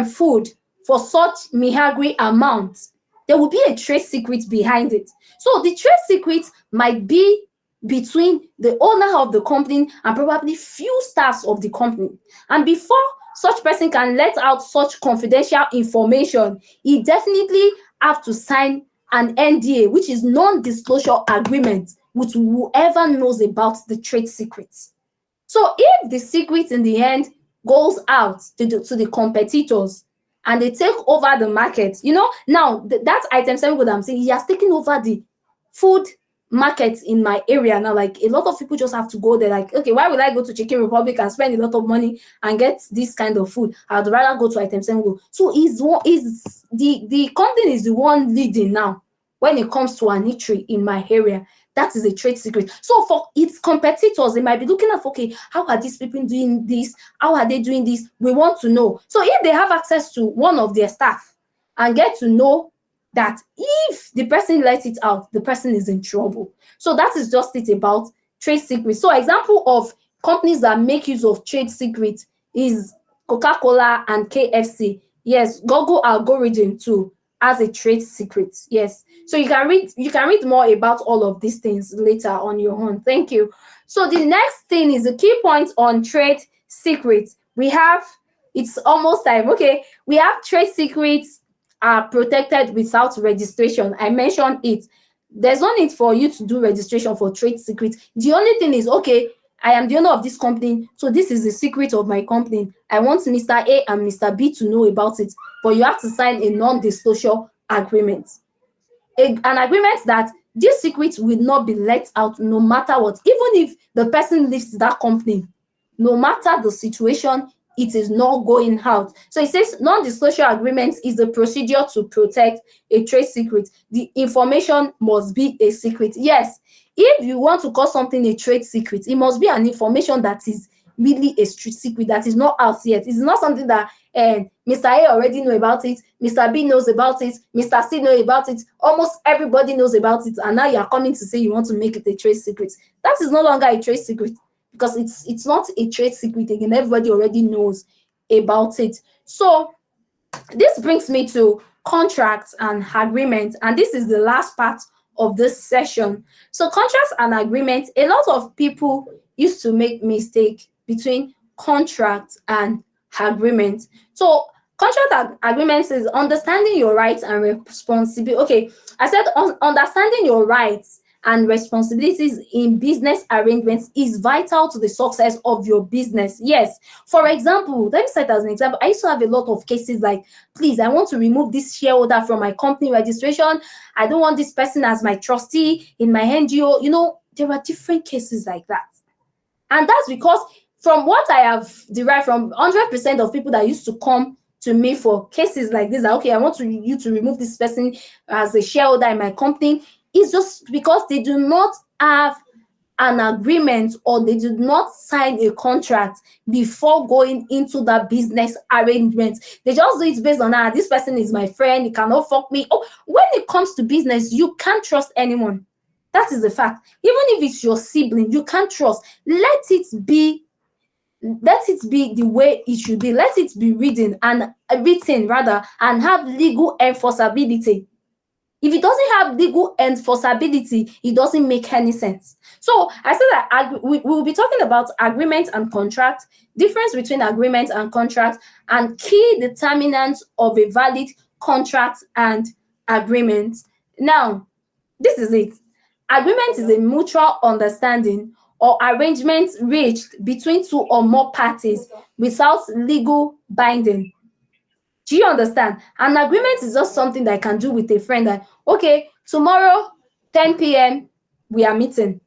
food for such meagre amounts. There will be a trade secret behind it. So the trade secret might be between the owner of the company and probably few staffs of the company. And before such person can let out such confidential information, he definitely have to sign an NDA, which is non-disclosure agreement, with whoever knows about the trade secrets. So if the secret in the end goes out to the competitors and they take over the market, now that Item 7 Go that I'm saying, he has taken over the food markets in my area now. Like a lot of people just have to go there. Like, okay, why would I go to Chicken Republic and spend a lot of money and get this kind of food? I'd rather go to Item 7 Go. So the company is the one leading now when it comes to an eatery in my area. That is a trade secret. So for its competitors, they might be looking at, okay, how are these people doing this? How are they doing this? We want to know. So if they have access to one of their staff and get to know that if the person lets it out, the person is in trouble. So that is just it about trade secrets. So example of companies that make use of trade secrets is Coca-Cola and KFC. Yes, Google algorithm too as a trade secret. Yes. So you can read more about all of these things later on your own. Thank you. So the next thing is the key points on trade secrets. We have, it's almost time. Okay. We have trade secrets are protected without registration. I mentioned it. There's no need for you to do registration for trade secrets. The only thing is, okay, I am the owner of this company, so this is the secret of my company. I want Mr. A and Mr. B to know about it, but you have to sign a non-disclosure agreement. An agreement that this secret will not be let out no matter what. Even if the person leaves that company, no matter the situation, it is not going out. So it says non-disclosure agreement is the procedure to protect a trade secret. The information must be a secret. Yes, if you want to call something a trade secret, it must be an information that is really a street secret, that is not out yet. It's not something that Mr. A already know about it, Mr. B knows about it, Mr. C knows about it, almost everybody knows about it, and now you are coming to say you want to make it a trade secret. That is no longer a trade secret, because it's not a trade secret again. Everybody already knows about it. So this brings me to contracts and agreements, and this is the last part of this session. So contracts and agreements, a lot of people used to make mistake between contract and agreement. So contract and agreements is understanding your rights and responsibility. Okay, I said understanding your rights and responsibilities in business arrangements is vital to the success of your business. Yes. For example, let me set as an example. I used to have a lot of cases like, please, I want to remove this shareholder from my company registration. I don't want this person as my trustee in my NGO. You know, there are different cases like that. And that's because from what I have derived from 100% of people that used to come to me for cases like this, that, okay, I want you to remove this person as a shareholder in my company, it's just because they do not have an agreement or they did not sign a contract before going into the business arrangement. They just do it based on, this person is my friend, he cannot fuck me. Oh, when it comes to business, you can't trust anyone. That is the fact. Even if it's your sibling, you can't trust. Let it be the way it should be. Let it be written and have legal enforceability. If it doesn't have legal enforceability, it doesn't make any sense. So I said that we will be talking about agreement and contract, difference between agreement and contract, and key determinants of a valid contract and agreement. Now, this is it. Agreement is a mutual understanding or arrangement reached between two or more parties without legal binding. Do you understand? An agreement is just something that I can do with a friend that, okay, tomorrow, 10 p.m., we are meeting.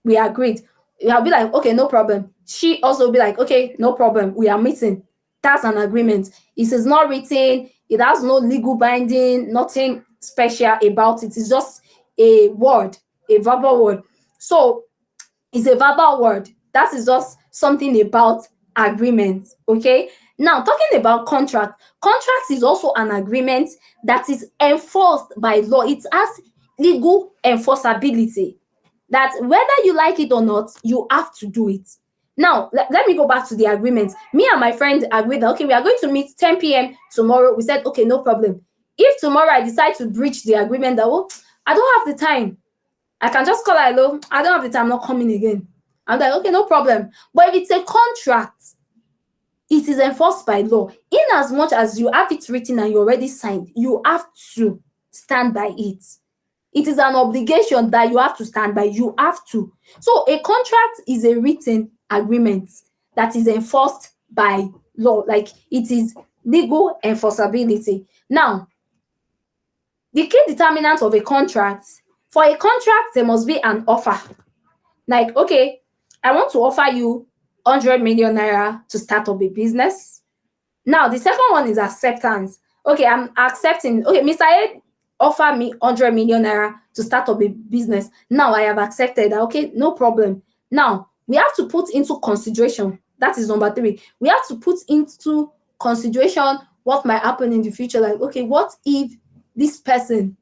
We agreed. I'll be like, okay, no problem. She also will be like, okay, no problem. We are meeting. That's an agreement. It is not written. It has no legal binding, nothing special about it. It's just a word, a verbal word. So it's a verbal word. That is just something about agreement, okay? Now, talking about contract is also an agreement that is enforced by law. It has legal enforceability, that whether you like it or not, you have to do it. Now, let me go back to the agreement. Me and my friend agreed that, okay, we are going to meet 10 p.m. tomorrow. We said, okay, no problem. If tomorrow I decide to breach the agreement that, oh, I don't have the time, I can just call her, hello, I don't have the time, I'm not coming again. I'm like, okay, no problem. But if it's a contract, it is enforced by law. In as much as you have it written and you already signed, you have to stand by it. It is an obligation that you have to stand by. You have to. So a contract is a written agreement that is enforced by law. Like, it is legal enforceability. Now, the key determinant of a contract For a contract, there must be an offer. Like, okay, I want to offer you 100 million naira to start up a business. Now, the second one is acceptance. Okay, I'm accepting. Okay, Mr. A offer me 100 million naira to start up a business. Now, I have accepted. Okay, no problem. Now, we have to put into consideration. That is number 3. We have to put into consideration what might happen in the future. Like, okay, what if this person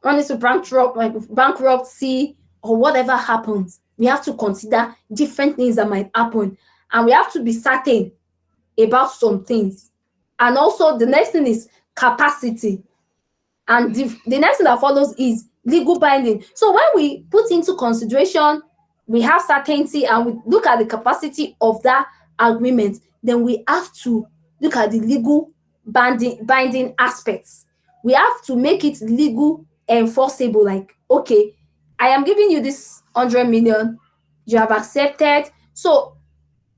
run into bankruptcy or whatever happens? We have to consider different things that might happen, and we have to be certain about some things. And also, the next thing is capacity, and the next thing that follows is legal binding. So when we put into consideration, we have certainty, and we look at the capacity of that agreement, then we have to look at the legal binding aspects. We have to make it legal enforceable. Like, okay, I am giving you this 100 million, you have accepted, so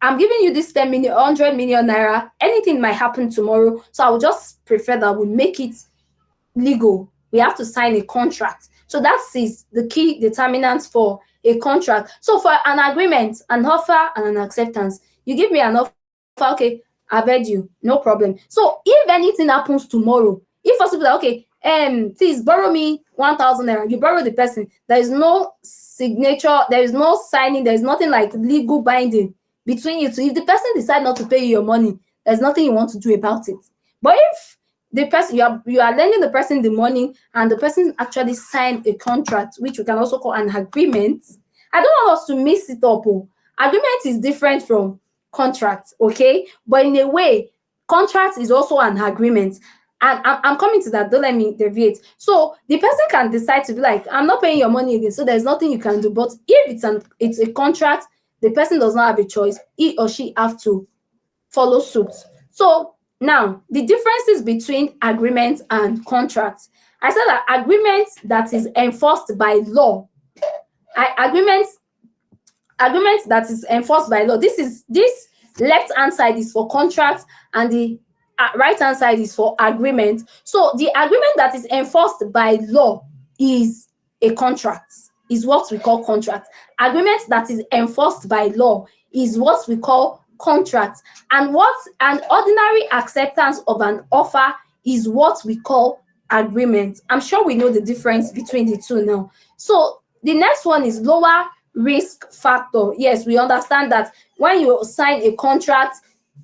I'm giving you this 100 million naira. Anything might happen tomorrow, so I would just prefer that we make it legal. We have to sign a contract. So that is the key determinants for a contract. So for an agreement, an offer and an acceptance, you give me an offer, okay, I've heard you, no problem. So if anything happens tomorrow, if possible, that, okay, please borrow me 1,000 naira. You borrow the person. There is no signature, there is no signing, there is nothing like legal binding between you two. If the person decides not to pay you your money, there's nothing you want to do about it. But if the person you are lending the person the money and the person actually signed a contract, which we can also call an agreement, I don't want us to mix it up. Agreement is different from contract, okay? But in a way, contract is also an agreement. And I'm coming to that, don't let me deviate. So the person can decide to be like, I'm not paying your money again, so there's nothing you can do. But if it's a contract, the person does not have a choice. He or she have to follow suit. So now, the differences between agreement and contract. I said that agreement that is enforced by law, agreement that is enforced by law. This left hand side is for contract, and the right hand side is for agreement. So the agreement that is enforced by law is a contract, is what we call contract. Agreement that is enforced by law is what we call contract. And what an ordinary acceptance of an offer is what we call agreement. I'm sure we know the difference between the two now. So the next one is lower risk factor. Yes, we understand that when you sign a contract,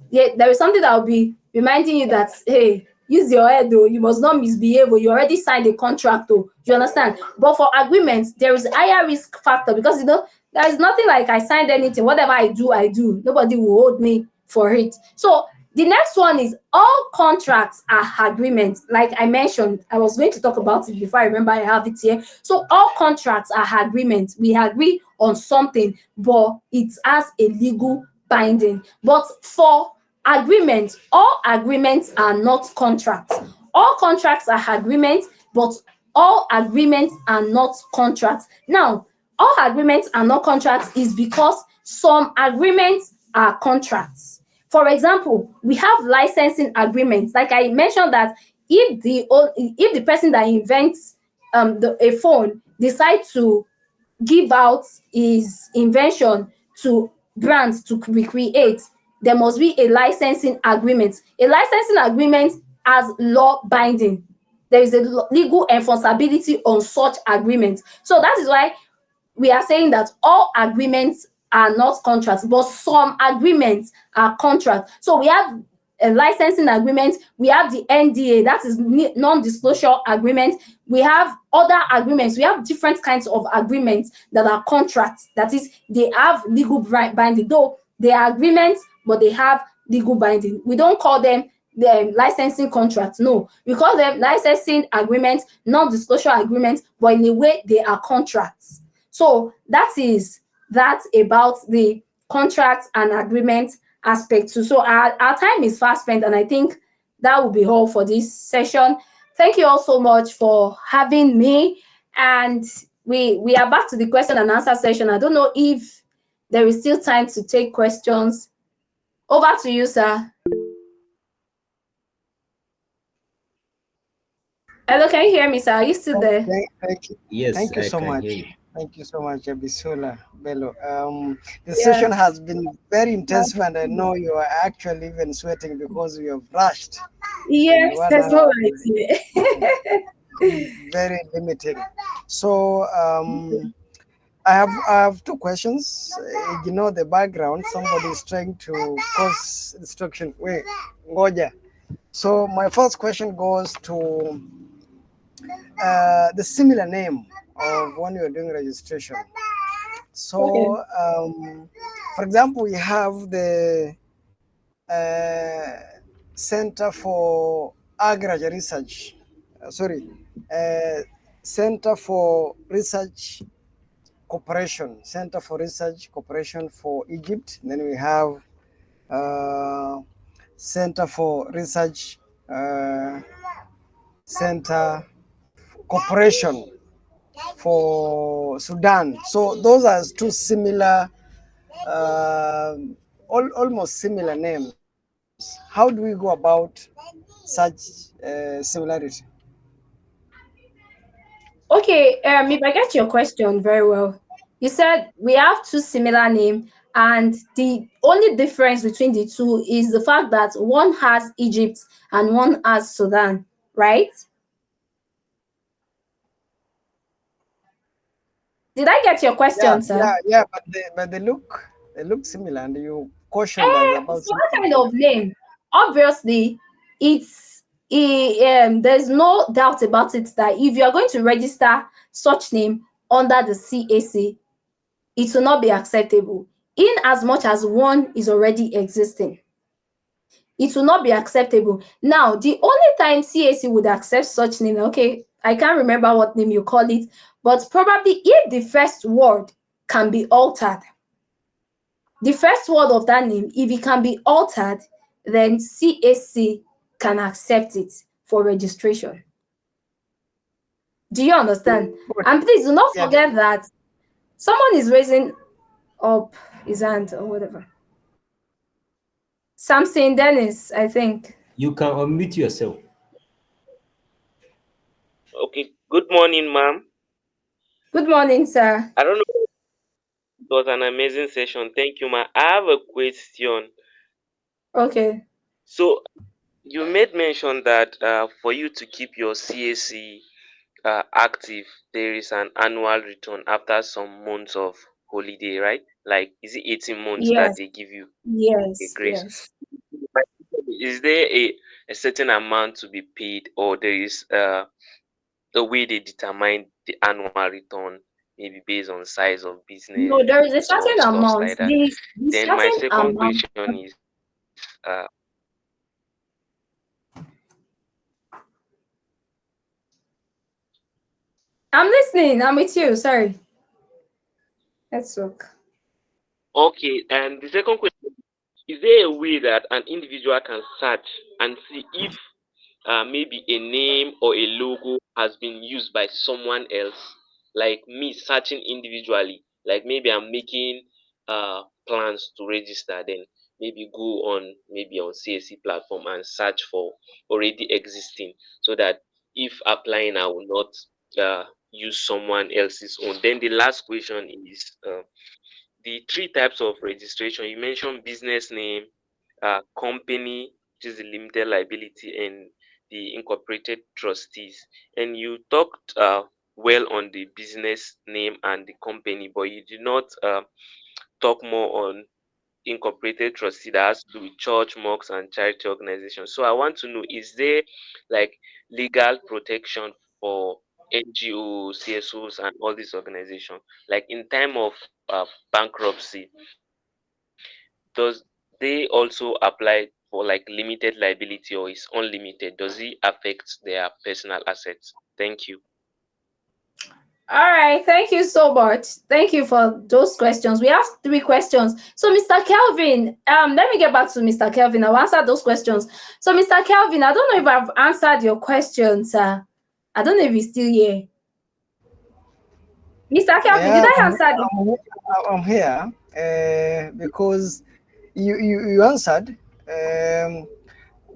there is something that will be reminding you that, hey, use your head, though, you must not misbehave, or you already signed a contract, though. You understand? But for agreements, there is a higher risk factor, because there is nothing like I signed anything. Whatever I do. Nobody will hold me for it. So the next one is all contracts are agreements. Like I mentioned, I was going to talk about it before I remember I have it here. So all contracts are agreements. We agree on something, but it has a legal binding. But for agreements, all agreements are not contracts. All contracts are agreements, but all agreements are not contracts. Now, all agreements are not contracts is because some agreements are contracts. For example, we have licensing agreements. Like I mentioned, that if the person that invents a phone decides to give out his invention to brands to recreate, there must be a licensing agreement. A licensing agreement has law binding. There is a legal enforceability on such agreements. So that is why we are saying that all agreements are not contracts, but some agreements are contracts. So we have a licensing agreement, we have the NDA, that is non-disclosure agreement. We have other agreements. We have different kinds of agreements that are contracts. That is, they have legal binding, though they are agreements, but they have legal binding. We don't call them the licensing contracts. No, we call them licensing agreements, non-disclosure agreements, but in a way they are contracts. So that is that about the contract and agreement aspect too. So our time is fast spent, and I think that will be all for this session. Thank you all so much for having me, and we are back to the question and answer session. I don't know if there is still time to take questions. Over to you, sir. Hello, can you hear me, sir? Are you still there? Thank you. Yes, Thank you I so can much. hear you. Thank you so much, Abisola Bello. The Yeah. session has been very intensive, and I know you are actually even sweating because you have rushed and Yes, one that's hour all right. is very limiting. So I have two questions. Ignore the background. Somebody is trying to cause destruction. Wait, Ngoja. So my first question goes to the similar name of when you're doing registration. Okay. So, for example, we have the uh, Center for Agriculture Research. Sorry, uh, Center for Research Cooperation. Center for Research Cooperation for Egypt. And then we have uh, Center for Research Center Cooperation for Sudan. So those are two similar, uh, almost similar names. How do we go about such similarity? Okay, if I get your question very well, you said we have two similar names, and the only difference between the two is the fact that one has Egypt and one has Sudan, right? Did I get your Yeah, question, yeah, sir? yeah. But they look similar, and you caution that about For that something. kind of name, obviously, there's no doubt about it that if you are going to register such name under the CAC, it will not be acceptable. In as much as one is already existing, it will not be acceptable. Now, the only time CAC would accept such name, okay, I can't remember what name you call it, but probably if the first word can be altered, the first word of that name, if it can be altered, then CAC can accept it for registration. Do you understand? Good. And please do not Yeah, forget that someone is raising up his hand or whatever. Samson Dennis, I think. You can unmute yourself. Okay, good morning, ma'am. Good morning, sir. I don't know, it was an amazing session. Thank you, ma'am. I have a question. Okay. So, you made mention that for you to keep your CAC active, there is an annual return after some months of holiday, right? Like, is it 18 months that Yes, they give you a yes, grace? yes. Is there a certain amount to be paid, or there is the way they determine the annual return, maybe based on size of No, business there is a or certain stuffs like amount. that? The Then my certain second amount. question is, I'm listening. I'm with you. Sorry. Let's look. okay, and the second question, is there a way that an individual can search and see if maybe a name or a logo has been used by someone else, like me searching individually, like maybe I'm making plans to register, then maybe go on maybe on CSC platform and search for already existing, so that if applying I will not use someone else's own. Then the last question is, the three types of registration you mentioned: business name, company, which is the limited liability, and the incorporated trustees. And you talked well on the business name and the company, but you did not talk more on incorporated trustee that has to do with church, mosques, and charity organizations. So I want to know, is there like legal protection for NGOs, CSOs, and all these organizations? Like in time of bankruptcy, does they also apply for like limited liability, or is unlimited? Does it affect their personal assets? Thank you. All right. Thank you so much. Thank you for those questions. We have three questions. So, Mr. Kelvin, let me get back to Mr. Kelvin. I'll answer those questions. So, Mr. Kelvin, I don't know if I've answered your questions, sir. I don't know if he's still here. Mr. Kelvin, did Yeah, I answer the I'm here because you answered.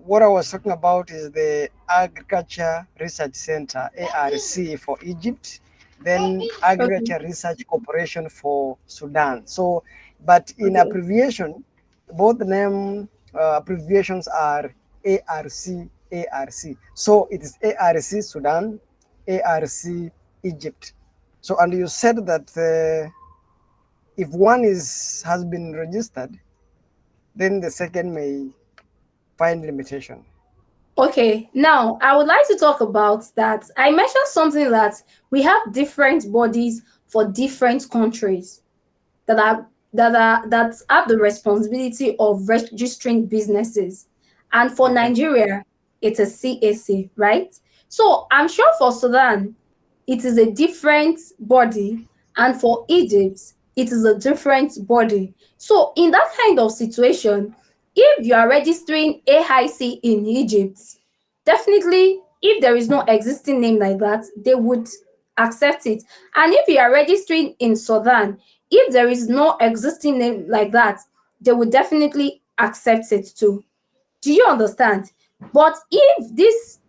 what I was talking about is the Agriculture Research Center, ARC, for Egypt, then Okay. Agriculture Research Corporation for Sudan. So, but in Okay. abbreviation, both name abbreviations are ARC, ARC. So it is ARC Sudan, ARC Egypt. So, and you said that if one has been registered, then the second may find limitation. Okay, now I would like to talk about that. I mentioned something that we have different bodies for different countries that have the responsibility of registering businesses. And for Okay. Nigeria, it's a CAC, right? So I'm sure for Sudan, it is a different body, and for Egypt, it is a different body. So in that kind of situation, if you are registering AIC in Egypt, definitely if there is no existing name like that, they would accept it. And if you are registering in Sudan, if there is no existing name like that, they would definitely accept it too. Do you understand? But if these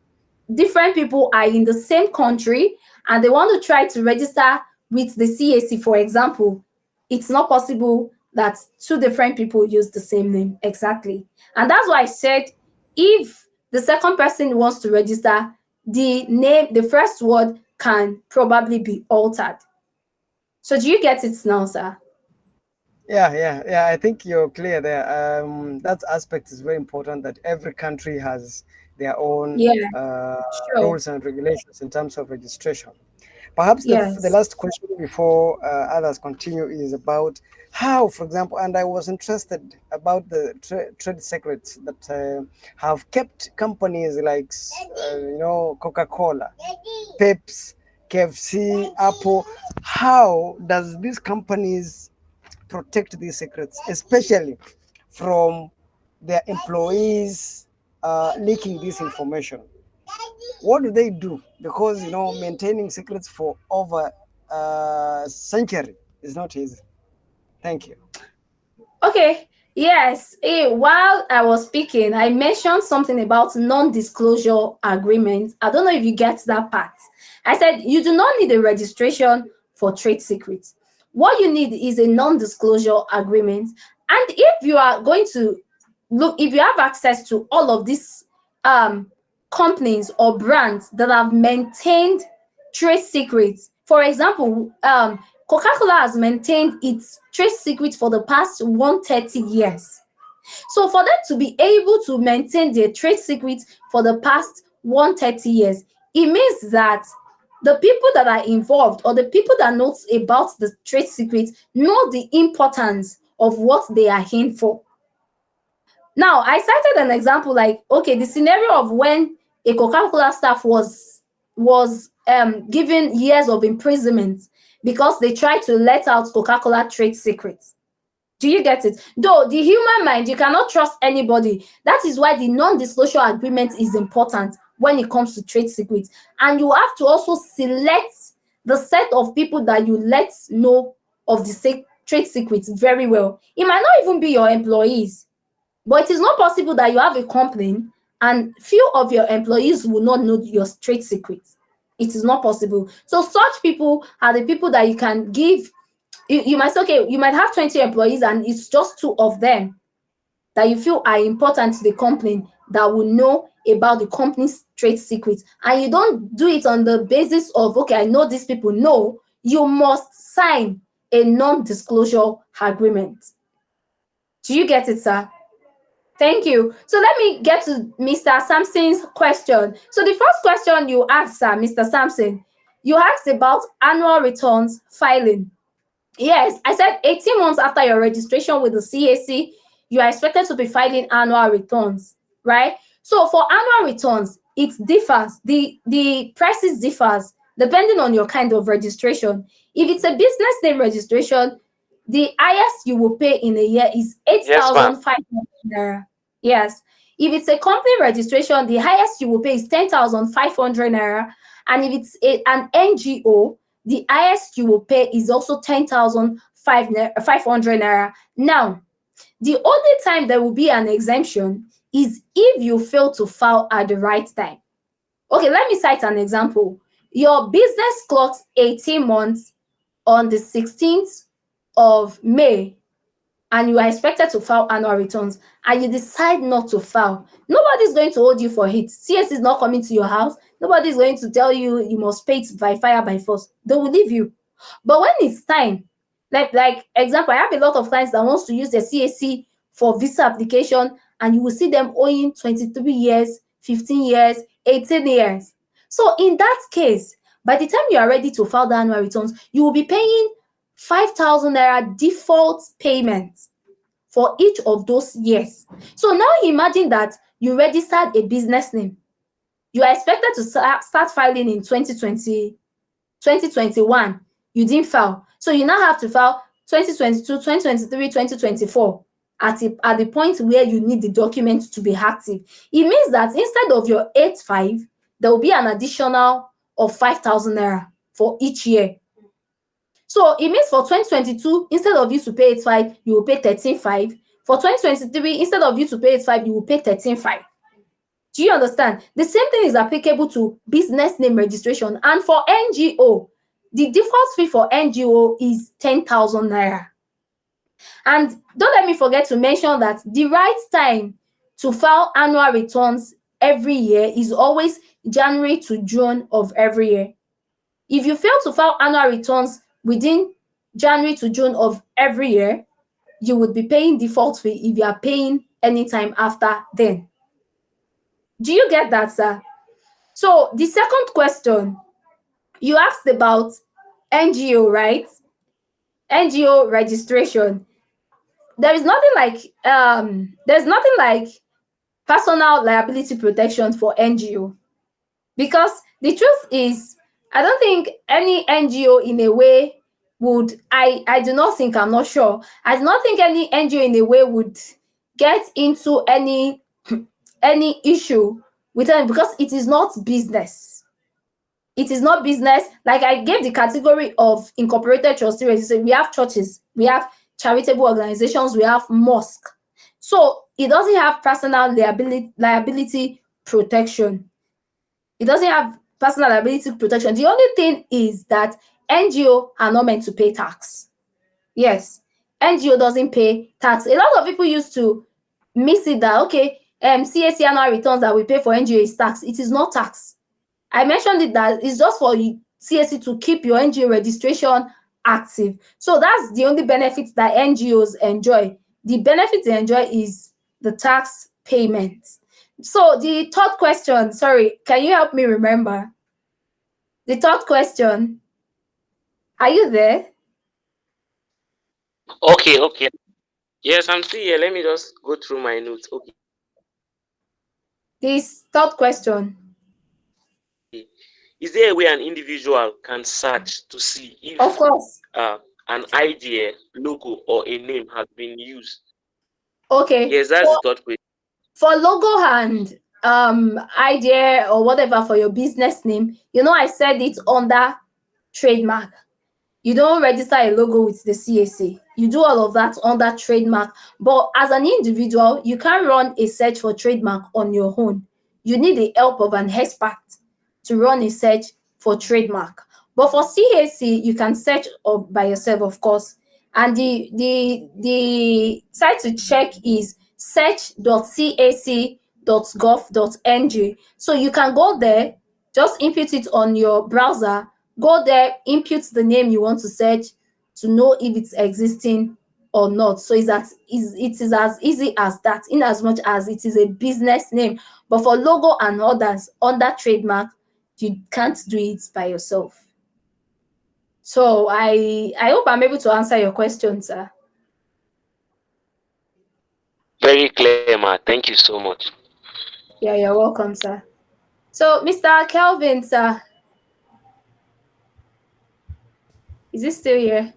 different people are in the same country and they want to try to register with the CAC, for example, it's not possible that two different people use the same name exactly. And that's why I said if the second person wants to register, the name, the first word can probably be altered. So do you get it now, sir? Yeah. I think you're clear there. That aspect is very important. That every country has their own Yeah, sure. rules and regulations in terms of registration. Perhaps the Yes. last question before others continue is about how, for example, and I was interested about the trade secrets that have kept companies like Coca-Cola, Pepsi, KFC, Apple. How does these companies protect these secrets, especially from their employees leaking this information? What do they do? Because maintaining secrets for over a century is not easy. Thank you. Okay. Yes. While I was speaking, I mentioned something about non-disclosure agreement. I don't know if you get that part. I said you do not need a registration for trade secrets. What you need is a non-disclosure agreement. And if you are going to look, if you have access to all of these um companies or brands that have maintained trade secrets, for example, Coca-Cola has maintained its trade secret for the past 130 years. So for them to be able to maintain their trade secret for the past 130 years, it means that the people that are involved or the people that knows about the trade secret know the importance of what they are in for. Now, I cited an example like, okay, the scenario of when a Coca-Cola staff was given years of imprisonment because they tried to let out Coca-Cola trade secrets. Do you get it? Though the human mind, you cannot trust anybody. That is why the non-disclosure agreement is important when it comes to trade secrets. And you have to also select the set of people that you let know of the trade secrets very well. It might not even be your employees, but it is not possible that you have a company and few of your employees will not know your trade secrets. It is not possible. So such people are the people that you can give. You might say, okay, you might have 20 employees and it's just two of them that you feel are important to the company that will know about the company's trade secrets. And you don't do it on the basis of, okay, I know these people. No, you must sign a non-disclosure agreement. Do you get it, sir? Thank you. So let me get to Mr. Sampson's question. So the first question you asked, sir, Mr. Sampson, you asked about annual returns filing. Yes, I said 18 months after your registration with the CAC, you are expected to be filing annual returns, right? So for annual returns, it differs. The prices differs depending on your kind of registration. If it's a business name registration, the highest you will pay in a year is Yes, ma'am. 8,500 naira. Yes. If it's a company registration, the highest you will pay is 10,500 naira. And if it's an NGO, the highest you will pay is also 10,500 naira. Now, the only time there will be an exemption is if you fail to file at the right time. Okay, let me cite an example. Your business clocks 18 months on the 16th of May, and you are expected to file annual returns, and you decide not to file. Nobody's going to hold you for it. CS is not coming to your house. Nobody's going to tell you you must pay it by fire by force. They will leave you. But when it's time, like example, I have a lot of clients that wants to use their CAC for visa application, and you will see them owing 23 years, 15 years, 18 years. So in that case, by the time you are ready to file the annual returns, you will be paying 5,000 naira default payment for each of those years. So now imagine that you registered a business name. You are expected to start filing in 2020, 2021. You didn't file. So you now have to file 2022, 2023, 2024 at the point where you need the document to be active. It means that instead of your 8.5, there will be an additional of 5,000 naira for each year. So it means for 2022, instead of you to pay 8.5, you will pay 13.5. For 2023, instead of you to pay 8.5, you will pay 13.5. Do you understand? The same thing is applicable to business name registration. And for NGO, the default fee for NGO is 10,000 naira. And don't let me forget to mention that the right time to file annual returns every year is always January to June of every year. If you fail to file annual returns within January to June of every year, you would be paying default fee if you are paying anytime after then. Do you get that, sir? So the second question, you asked about NGO, right? NGO registration. There's nothing like personal liability protection for NGO, because the truth is, I don't think any NGO in a way would, I do not think, I'm not sure, I do not think any NGO in a way would get into any issue with them, because it is not business. It is not business. Like I gave the category of incorporated trustee registry. We have churches, we have charitable organizations, we have mosque. So it doesn't have personal liability protection. It doesn't have personal liability protection. The only thing is that NGO are not meant to pay tax. Yes, NGO doesn't pay tax. A lot of people used to miss it that, okay, CAC annual returns that we pay for NGO is tax. It is not tax. I mentioned it that it's just for CAC to keep your NGO registration active. So that's the only benefit that NGOs enjoy. The benefit they enjoy is the tax payment. So the third question, sorry, can you help me remember? The third question, are you there? Okay. Yes, I'm still here. Let me just go through my notes. Okay. This third question. Is there a way an individual can search to see if Of course. an idea, logo, or a name has been used? Okay. Yes, that's the third question. For logo and idea or whatever for your business name, I said it under trademark. You don't register a logo with the CAC. You do all of that under trademark. But as an individual, you can't run a search for trademark on your own. You need the help of an expert to run a search for trademark. But for CAC, you can search by yourself, of course. And the site to check is search.cac.gov.ng. So you can go there, just input it on your browser, go there, input the name you want to search to know if it's existing or not. So it is as easy as that, in as much as it is a business name. But for logo and others under trademark, you can't do it by yourself. So I hope I'm able to answer your question, sir. Very clear, ma. Thank you so much. Yeah, you're welcome, sir. So, Mr. Kelvin, sir, is he still here?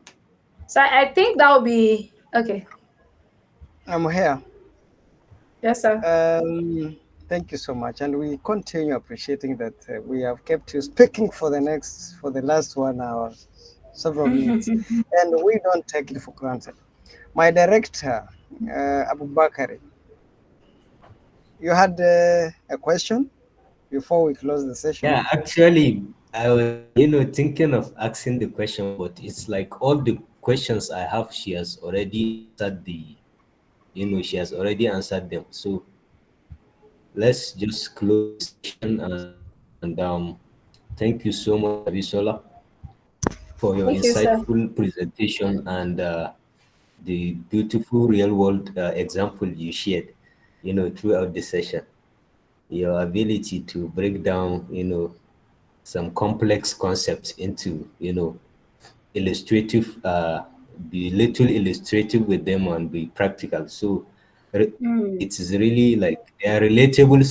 So I think that will be okay. I'm here. Yes, sir. Thank you so much, and we continue appreciating that we have kept you speaking for the last 1 hour, several minutes, and we don't take it for granted. My director, Abu Bakari, you had a question before we close the session? Yeah, actually, I was, thinking of asking the question, but it's like all the questions I have, she has already answered she has already answered them. So let's just close the session, and thank you so much, Abisola, for your Thank you, sir. insightful presentation and the beautiful real world example you shared, throughout the session. Your ability to break down, some complex concepts into, illustrative, be little illustrative with them and be practical. So Mm. it is really like they are relatable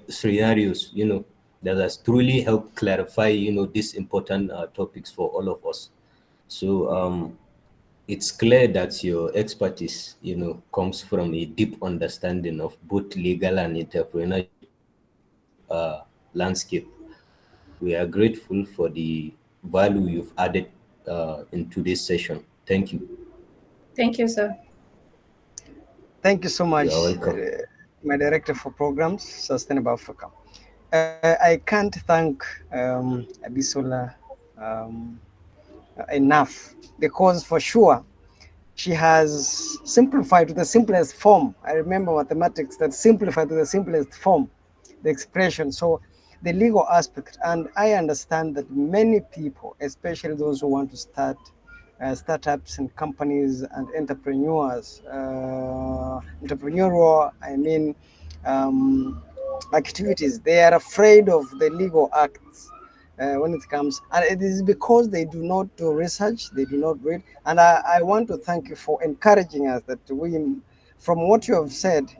scenarios, that has truly helped clarify, these important topics for all of us. So it's clear that your expertise, comes from a deep understanding of both legal and entrepreneurship landscape. We are grateful for the value you've added in today's session. Thank you. Thank you, sir. Thank you so You are much, welcome. my director for programs, Sustainable Africa. I can't thank Abisola um, enough, because for sure she has simplified to the simplest form. I remember mathematics that simplified to the simplest form, the expression. So the legal aspect, and I understand that many people, especially those who want to start startups and companies and entrepreneurs, entrepreneurial, um, activities, they are afraid of the legal acts when it comes, and it is because they do not do research, they do not read. And I want to thank you for encouraging us that we, from what you have said,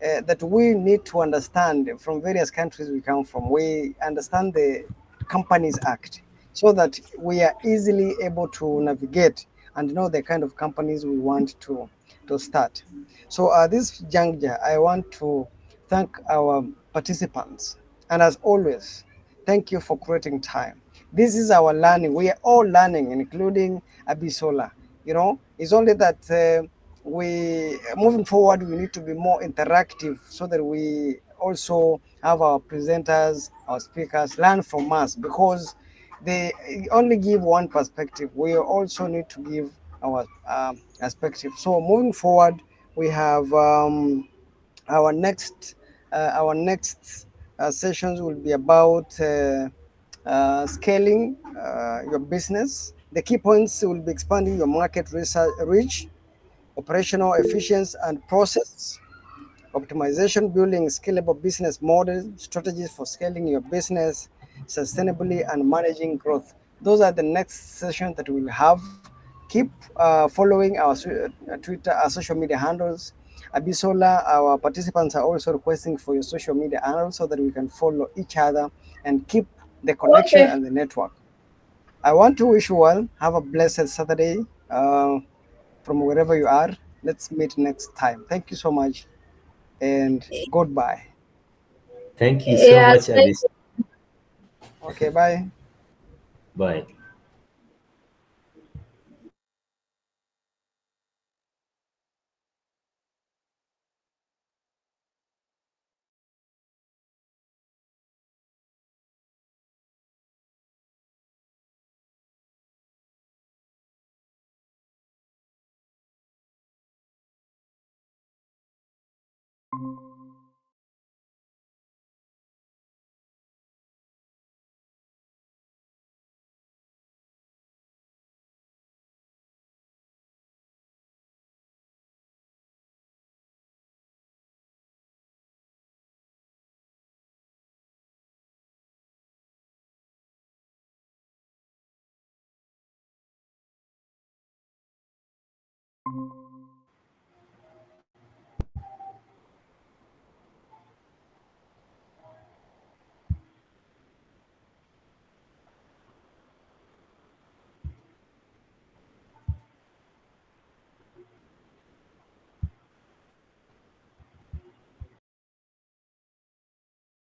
that we need to understand from various countries we come from, we understand the Companies Act, so that we are easily able to navigate and know the kind of companies we want to start. So this juncture, I want to thank our participants, and as always, thank you for creating time. This is our learning. We are all learning, including Abisola. It's only that we moving forward, we need to be more interactive so that we also have our presenters, our speakers learn from us, because they only give one perspective. We also need to give our perspective. So moving forward, we have our next sessions will be about scaling your business. The key points will be expanding your market research, reach, operational efficiency and process optimization, building scalable business models, strategies for scaling your business sustainably, and managing growth. Those are the next sessions that we'll have. Keep following our Twitter, our social media handles. Abisola, our participants are also requesting for your social media handles so that we can follow each other and keep the connection Okay. and the network. I want to wish you well. Have a blessed Saturday from wherever you are. Let's meet next time. Thank you so much and goodbye. Thank you so Yeah, much, Abis. Okay, bye. Bye.